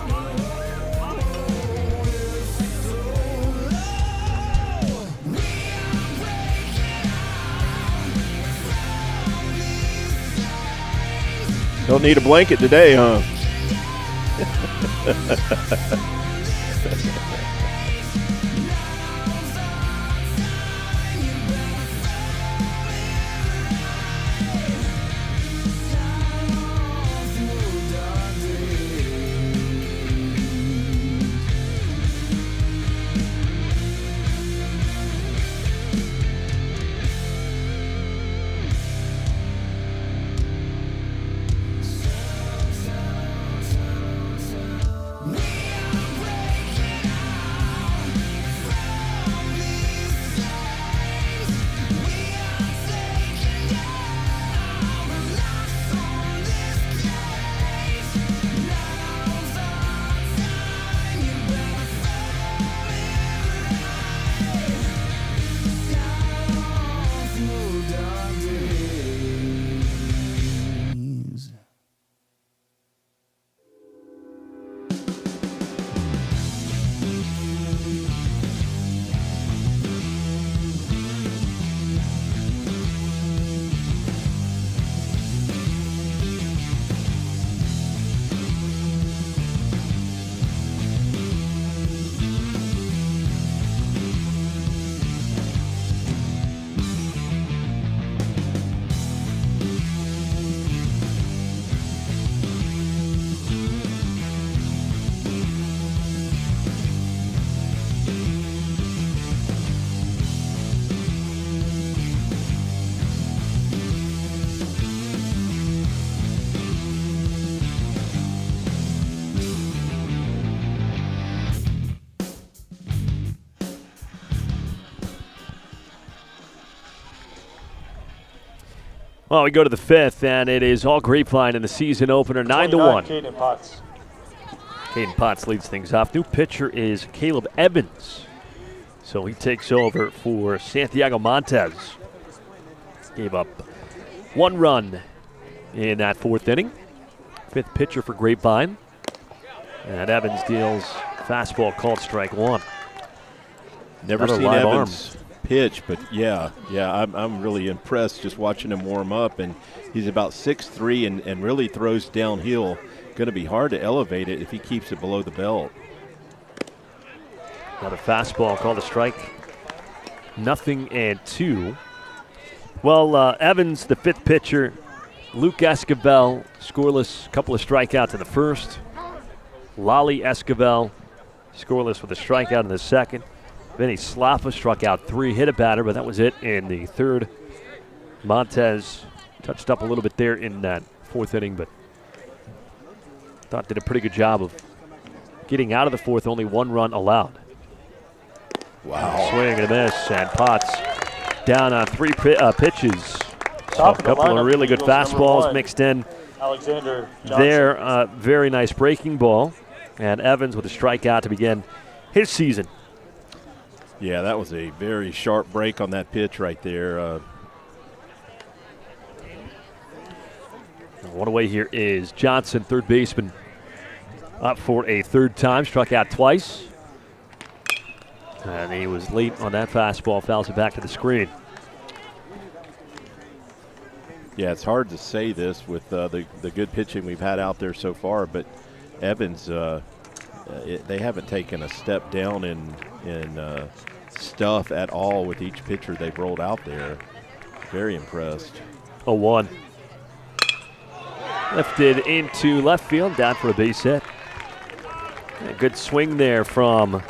Don't need a blanket today, huh? Well, we go to the 5th, and it is all Grapevine in the season opener, 9-1. Caden Potts leads things off. New pitcher is Caleb Evans. So he takes over for Santiago Montes. Gave up 1 run in that 4th inning. 5th pitcher for Grapevine. And Evans deals fastball called strike 1. Never Another seen live Evans pitch, but yeah, I'm really impressed just watching him warm up. And he's about 6'3" and really throws downhill. Going to be hard to elevate it if he keeps it below the belt. Another fastball called a strike. 0-2. Well, Evans, the 5th pitcher. Lale Esquivel, scoreless, couple of strikeouts in the 1st. Lale Esquivel, scoreless with a strikeout in the 2nd. Vinny Slapa struck out 3, hit a batter, but that was it in the 3rd. Montes touched up a little bit there in that 4th inning, but thought did a pretty good job of getting out of the 4th, only 1 run allowed. Wow. Swing and a miss, and Potts down on 3 pitches. So a couple of really good fastballs mixed in there. Very nice breaking ball. And Evans with a strikeout to begin his season. Yeah, that was a very sharp break on that pitch right there. One away here is Johnson, 3rd baseman, up for a 3rd time. Struck out twice. And he was late on that fastball, fouls it back to the screen. Yeah, it's hard to say this with the good pitching we've had out there so far, but Evans, they haven't taken a step down in stuff at all with each pitcher they've rolled out there. Very impressed. 0-1. Lifted into left field, down for a base hit. A good swing there from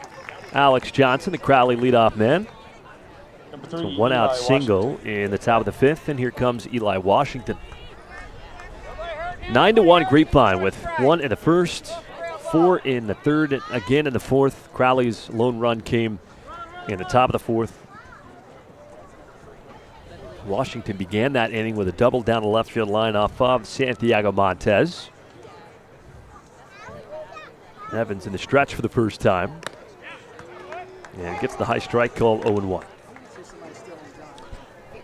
Alex Johnson, the Crowley leadoff man. So 1-out single in the top of the 5th, and here comes Eli Washington. 9-1 Grapevine with 1 in the 1st, 4 in the 3rd, and again in the 4th. Crowley's lone run came in the top of the 4th. Washington began that inning with a double down the left field line off of Santiago Montes. Evans in the stretch for the first time. And gets the high strike call, 0-1.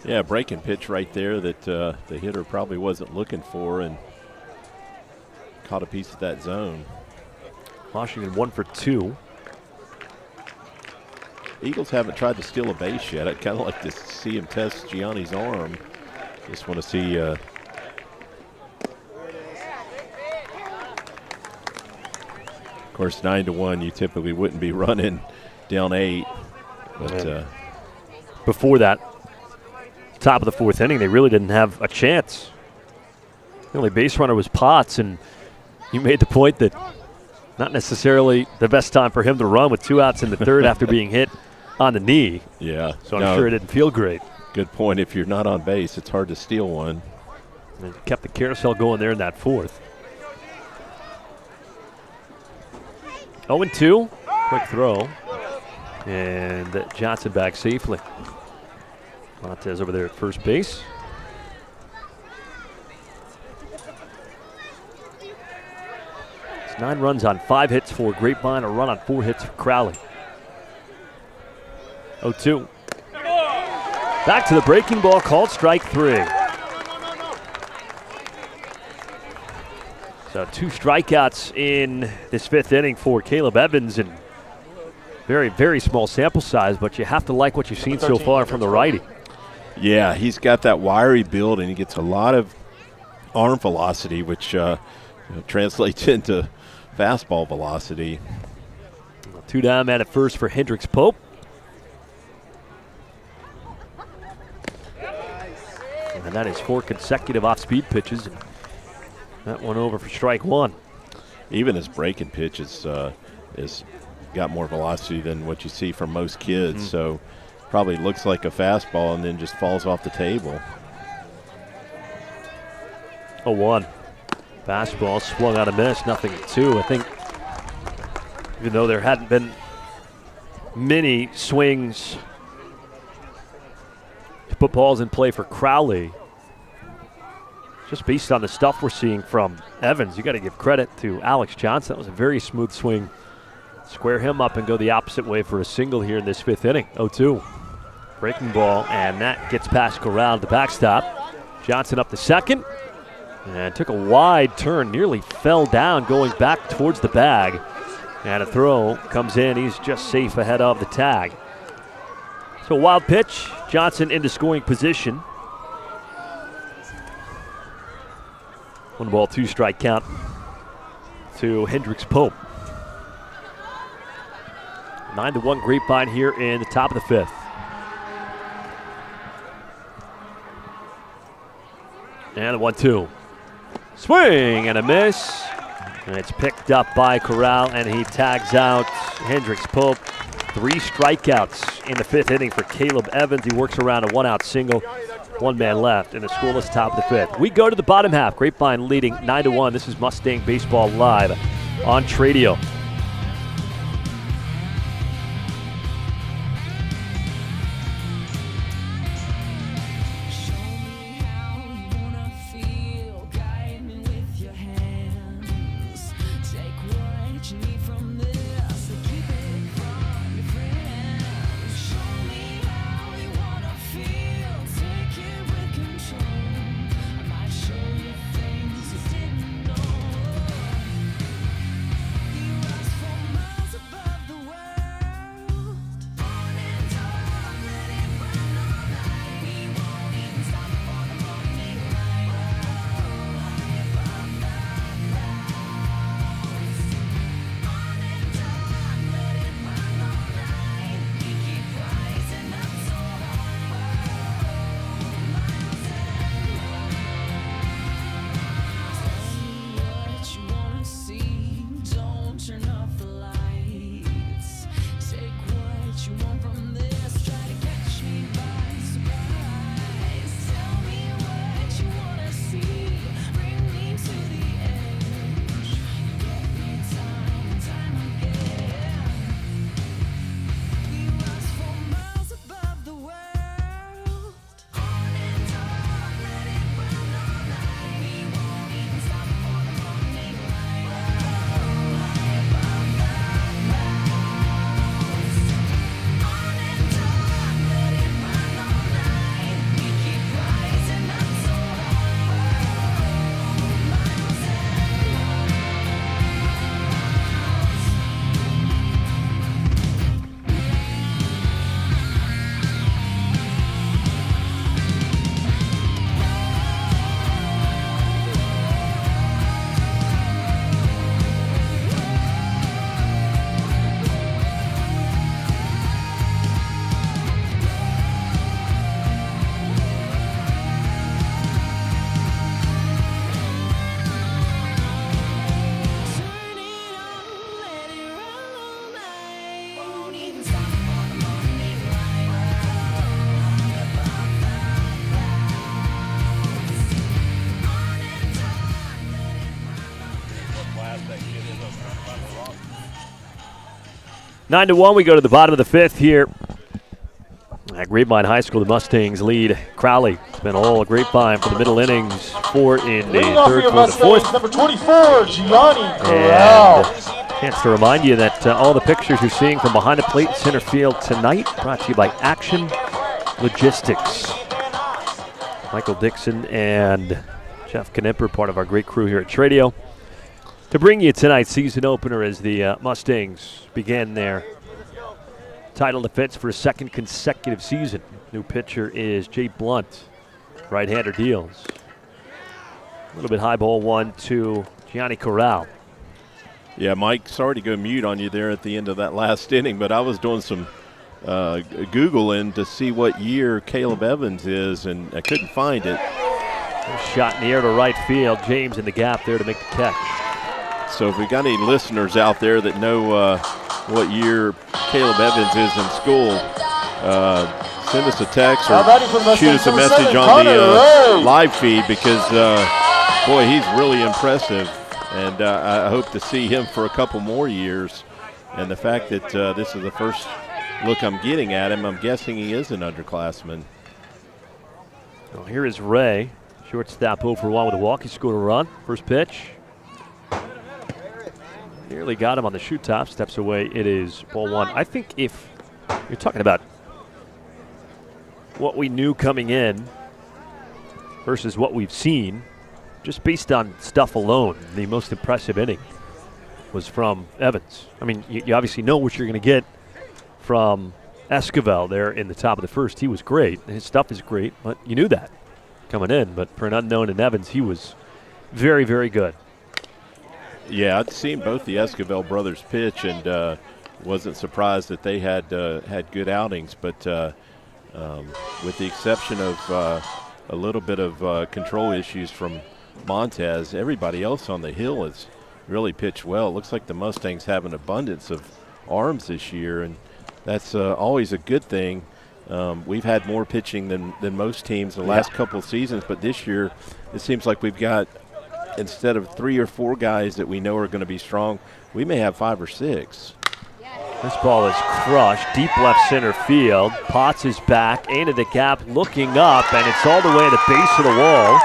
Yeah, breaking pitch right there that the hitter probably wasn't looking for and caught a piece of that zone. Washington 1 for 2. Eagles haven't tried to steal a base yet. I'd kind of like to see him test Gianni's arm. Just want to see. Of course, 9-1, you typically wouldn't be running down 8. But before that, top of the 4th inning, they really didn't have a chance. The only base runner was Potts, and you made the point that not necessarily the best time for him to run with 2 outs in the 3rd after being hit on the knee. Yeah. So I'm sure it didn't feel great. Good point. If you're not on base, it's hard to steal one. And kept the carousel going there in that 4th. 0-2. Quick throw. And Johnson back safely. Montes over there at first base. It's 9 runs on 5 hits for Grapevine, a run on 4 hits for Crowley. 0-2. Back to the breaking ball, called strike 3. So 2 strikeouts in this 5th inning for Caleb Evans, and very, very small sample size, but you have to like what you've seen so far from the righty. Yeah, he's got that wiry build, and he gets a lot of arm velocity, which translates into fastball velocity. 2 down, man at first for Hendricks Pope. And that is 4 consecutive off-speed pitches. And that one over for strike 1. Even his breaking pitch is got more velocity than what you see from most kids. So probably looks like a fastball and then just falls off the table. 0-1. Fastball swung out a miss, 0-2. I think even though there hadn't been many swings to put balls in play for Crowley, just based on the stuff we're seeing from Evans, you got to give credit to Alex Johnson. That was a very smooth swing. Square him up and go the opposite way for a single here in this 5th inning. 0-2. Breaking ball, and that gets past Corral to the backstop. Johnson up to second, and took a wide turn, nearly fell down going back towards the bag. And a throw comes in. He's just safe ahead of the tag. So wild pitch, Johnson into scoring position. 1 ball, 2 strike count to Hendricks Pope. 9-1 Grapevine here in the top of the 5th. And a 1-2. Swing and a miss. And it's picked up by Corral, and he tags out Hendricks Pope. 3 strikeouts in the 5th inning for Caleb Evans. He works around a 1-out single. 1 man left in the scoreless top of the 5th. We go to the bottom half. Grapevine leading 9-1. This is Mustang Baseball Live on Tradio. 9-1, we go to the bottom of the fifth here. At Grapevine High School, the Mustangs lead Crowley. It's been all Grapevine for the middle innings, 4 in the third, 4 in the fourth. Number 24, Gianni, Corral. Chance to remind you that all the pictures you're seeing from behind the plate center field tonight brought to you by Action Logistics. Michael Dixon and Jeff Knipper, part of our great crew here at Tradio, to bring you tonight's season opener as the Mustangs began their title defense for a second consecutive season. New pitcher is Jay Blunt. Right-hander deals. A little bit high ball 1 to Gianni Corral. Yeah, Mike, sorry to go mute on you there at the end of that last inning, but I was doing some Googling to see what year Caleb Evans is, and I couldn't find it. Shot in the air to right field. James in the gap there to make the catch. So if we got any listeners out there that know what year Caleb Evans is in school, send us a text or shoot us a message on the live feed, because, boy, he's really impressive. And I hope to see him for a couple more years. And the fact that this is the first look I'm getting at him, I'm guessing he is an underclassman. Well, here is Ray. Shortstop 0 for 1 with a walk. He scored a run. First pitch. Nearly got him on the shoot top. Steps away. It is ball 1. I think if you're talking about what we knew coming in versus what we've seen, just based on stuff alone, the most impressive inning was from Evans. I mean, you obviously know what you're going to get from Esquivel there in the top of the first. He was great. His stuff is great, but you knew that coming in. But for an unknown in Evans, he was very, very good. Yeah, I'd seen both the Esquivel brothers pitch, and wasn't surprised that they had good outings. But with the exception of a little bit of control issues from Montes, everybody else on the hill has really pitched well. It looks like the Mustangs have an abundance of arms this year, and that's always a good thing. We've had more pitching than most teams the last couple of seasons, but this year it seems like we've got, instead of 3 or 4 guys that we know are going to be strong, we may have 5 or 6. This ball is crushed, deep left center field. Potts is back into the gap, looking up, and it's all the way to the base of the wall.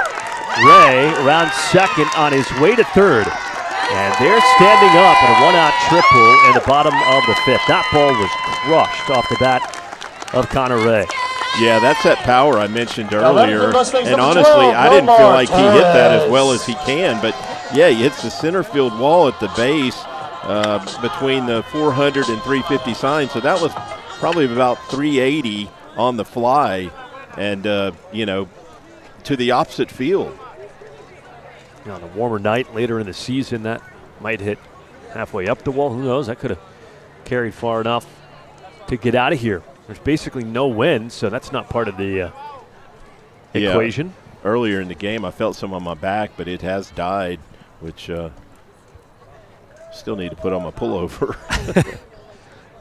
Ray around second on his way to third. And they're standing up at a 1-out triple in the bottom of the fifth. That ball was crushed off the bat of Connor Ray. Yeah, that's that power I mentioned earlier. And honestly, I didn't feel like he hit that as well as he can. But, yeah, he hits the center field wall at the base between the 400 and 350 sign. So that was probably about 380 on the fly and, to the opposite field. On a warmer night later in the season, that might hit halfway up the wall. Who knows? That could have carried far enough to get out of here. There's basically no wind, so that's not part of the equation. Earlier in the game, I felt some on my back, but it has died, which still need to put on my pullover.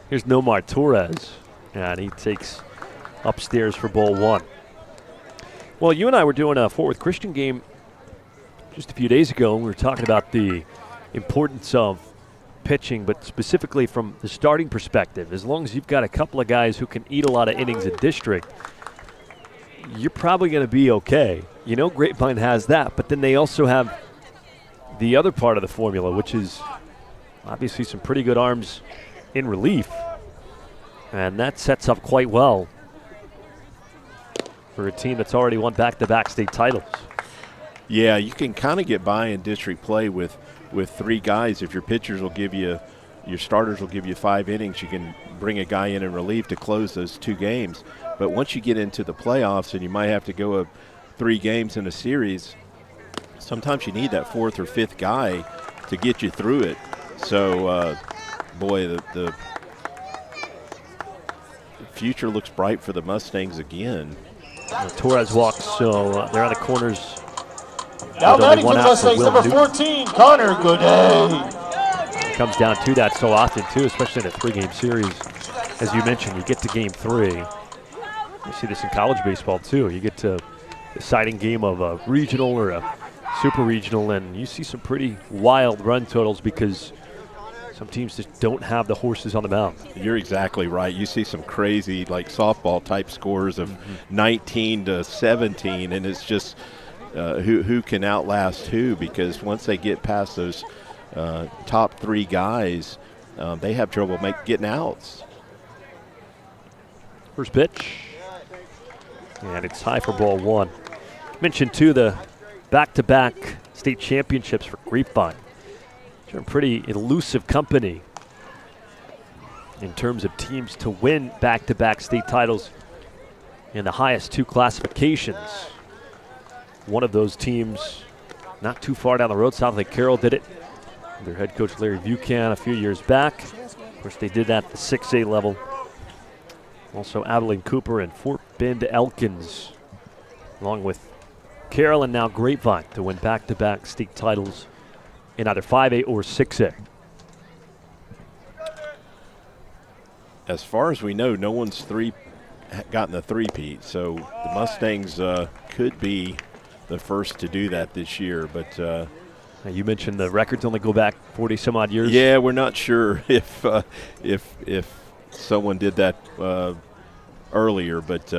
Here's Nomar Torres, and he takes upstairs for ball 1. Well, you and I were doing a Fort Worth Christian game just a few days ago, and we were talking about the importance of pitching, but specifically from the starting perspective. As long as you've got a couple of guys who can eat a lot of innings in district, you're probably going to be okay. You know, Grapevine has that, but then they also have the other part of the formula, which is obviously some pretty good arms in relief, and that sets up quite well for a team that's already won back-to-back state titles. Yeah, you can kind of get by in district play with 3 guys. If your pitchers will give you, your starters will give you 5 innings, you can bring a guy in relief to close those 2 games. But once you get into the playoffs and you might have to go 3 games in a series, sometimes you need that 4th or 5th guy to get you through it. So, boy, the future looks bright for the Mustangs again. Torres walks, so they're on the corners. Now batting for the Mustangs, number 14, Connor Goodday. Comes down to that so often, too, especially in a 3-game series. As you mentioned, you get to game 3. You see this in college baseball, too. You get to the deciding game of a regional or a super regional, and you see some pretty wild run totals because Some teams just don't have the horses on the mound. You're exactly right. You see some crazy, like softball type scores of 19 to 17, and it's just who can outlast who, because once they get past those top 3 guys, they have trouble getting outs. First pitch, and it's high for ball 1. Mentioned too the back-to-back state championships for Grapevine. They're pretty elusive company in terms of teams to win back-to-back state titles in the highest 2 classifications. One of those teams not too far down the road, South Lake Carroll did it. Their head coach Larry Buchan a few years back. Of course, they did that at the 6A level. Also Abilene Cooper and Fort Bend Elkins, along with Carroll and now Grapevine, to win back-to-back state titles in either 5A or 6A. As far as we know, no one's gotten a three-peat, so the Mustangs could be the first to do that this year. But you mentioned the records only go back 40-some-odd years. Yeah, we're not sure if someone did that earlier, but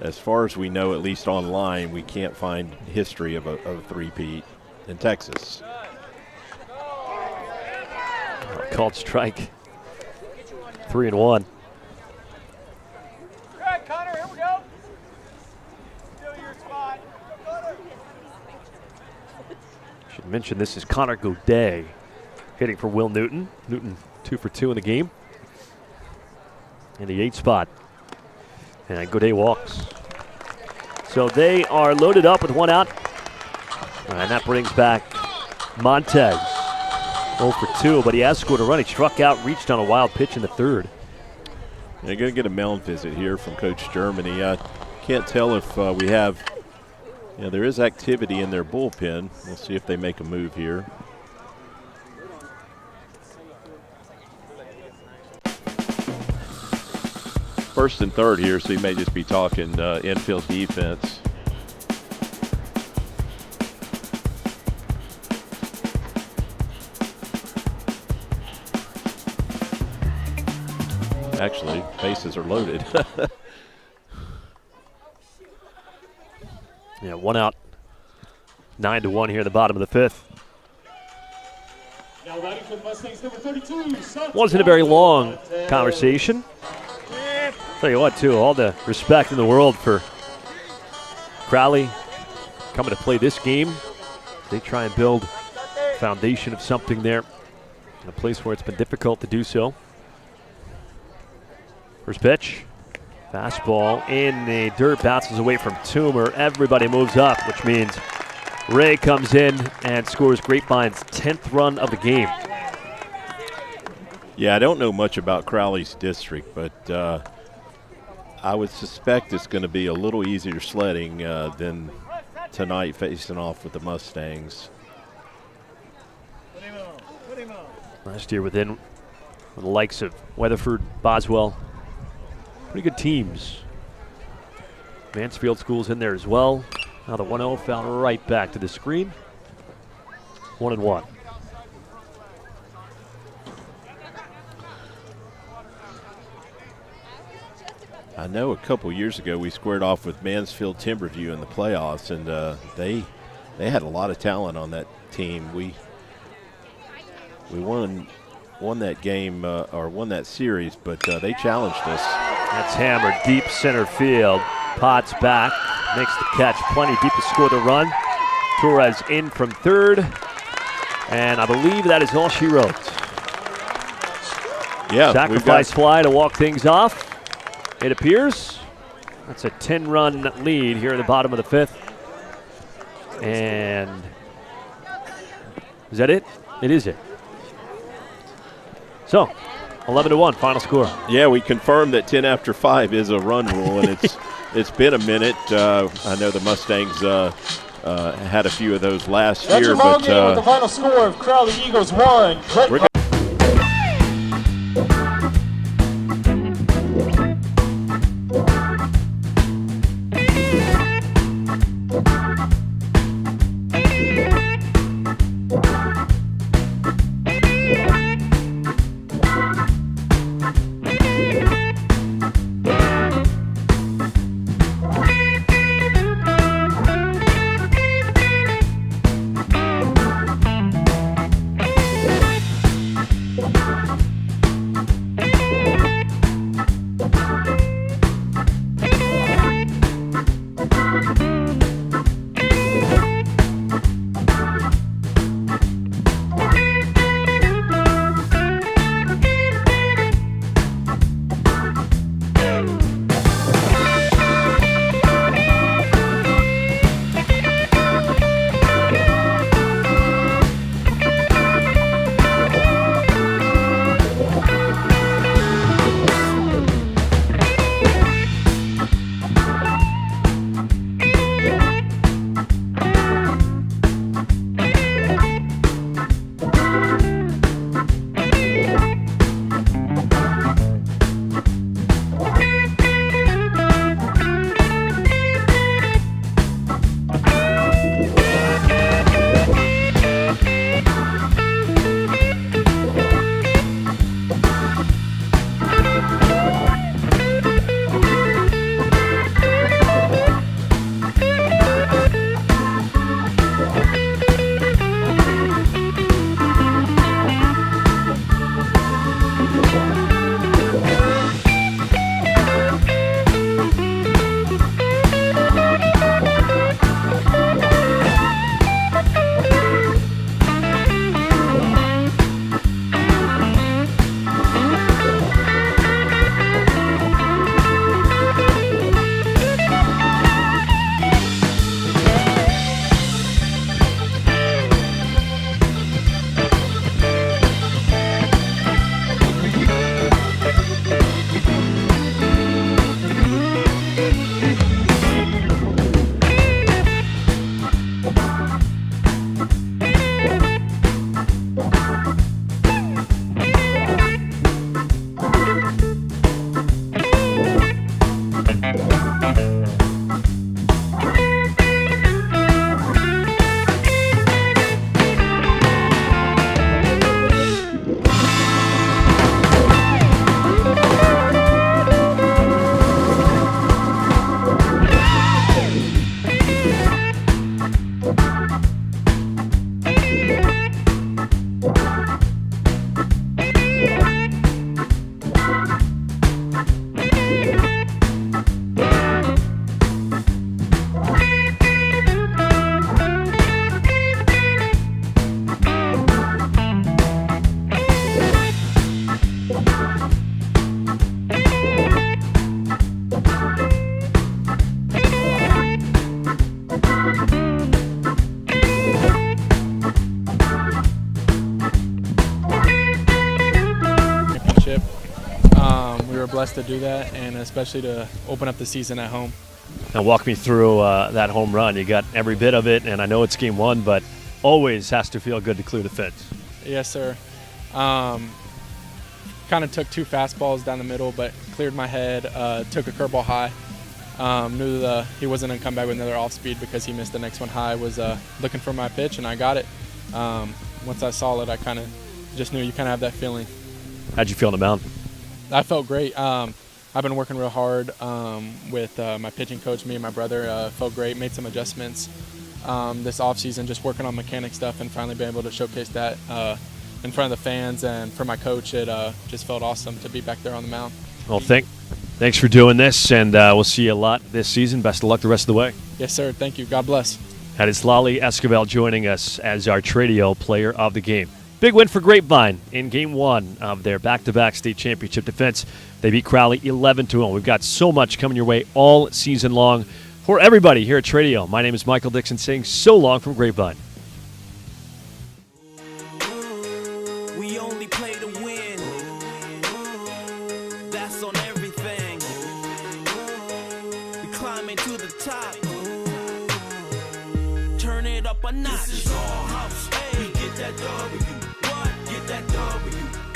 as far as we know, at least online, we can't find history of a three-peat in Texas. Called strike. 3-1. All right, Connor, here we go. Still your spot. Should mention this is Connor Godet hitting for Will Newton. Newton 2 for 2 in the game. In the 8th spot. And Godet walks. So they are loaded up with 1 out. And that brings back Montes. 0 for 2, but he has scored a run. He struck out, reached on a wild pitch in the 3rd. They're going to get a mound visit here from Coach Germany. I can't tell if we have, there is activity in their bullpen. We'll see if they make a move here. First and third here, so he may just be talking infield defense. Actually, bases are loaded. Yeah, 1 out. 9-1 here in the bottom of the 5th. Now batting for the Mustangs, number 32, Santiago. Wasn't a very long conversation. Tell you what, too, all the respect in the world for Crowley coming to play this game. They try and build a foundation of something there in a place where it's been difficult to do so. First pitch, fastball in the dirt, bounces away from Toomer. Everybody moves up, which means Ray comes in and scores Grapevine's 10th run of the game. Yeah, I don't know much about Crowley's district, but I would suspect it's going to be a little easier sledding than tonight facing off with the Mustangs. Last year with the likes of Weatherford, Boswell. Pretty good teams. Mansfield School's in there as well. Now the 1-0 fouled right back to the screen. 1-1. I know a couple years ago we squared off with Mansfield Timberview in the playoffs, and they had a lot of talent on that team. We won that game or won that series, but they challenged us. That's hammered deep center field. Potts back, makes the catch, plenty deep to score the run. Torres in from 3rd, and I believe that is all she wrote. Yeah, sacrifice fly to walk things off. It appears that's a 10-run lead here in the bottom of the 5th. And is that it? It is it. So, 11-1, final score. Yeah, we confirmed that 10 after 5 is a run rule, and it's been a minute. I know the Mustangs had a few of those last year, but with the final score of Crowley Eagles 1. blessed to do that, and especially to open up the season at home. Now walk me through that home run. You got every bit of it, and I know it's game one, but always has to feel good to clear the fence. Yes, sir. Kind of took 2 fastballs down the middle, but cleared my head, took a curveball high. Knew he wasn't going to come back with another off speed because he missed the next one high. Was looking for my pitch, and I got it. Once I saw it, I kind of just knew you kind of have that feeling. How'd you feel on the mound? I felt great. I've been working real hard with my pitching coach, me and my brother. Felt great, made some adjustments this offseason, just working on mechanic stuff and finally being able to showcase that in front of the fans. And for my coach, it just felt awesome to be back there on the mound. Well, thanks for doing this, and we'll see you a lot this season. Best of luck the rest of the way. Yes, sir. Thank you. God bless. That is Lale Esquivel joining us as our Tradio Player of the Game. Big win for Grapevine in Game 1 of their back-to-back state championship defense. They beat Crowley 11-1. We've got so much coming your way all season long. For everybody here at Tradio, my name is Michael Dixon saying so long from Grapevine. We only play to win. That's on everything. We climbing to the top. Turn it up a notch. This is our house. Hey, we get that W. What? Get that W.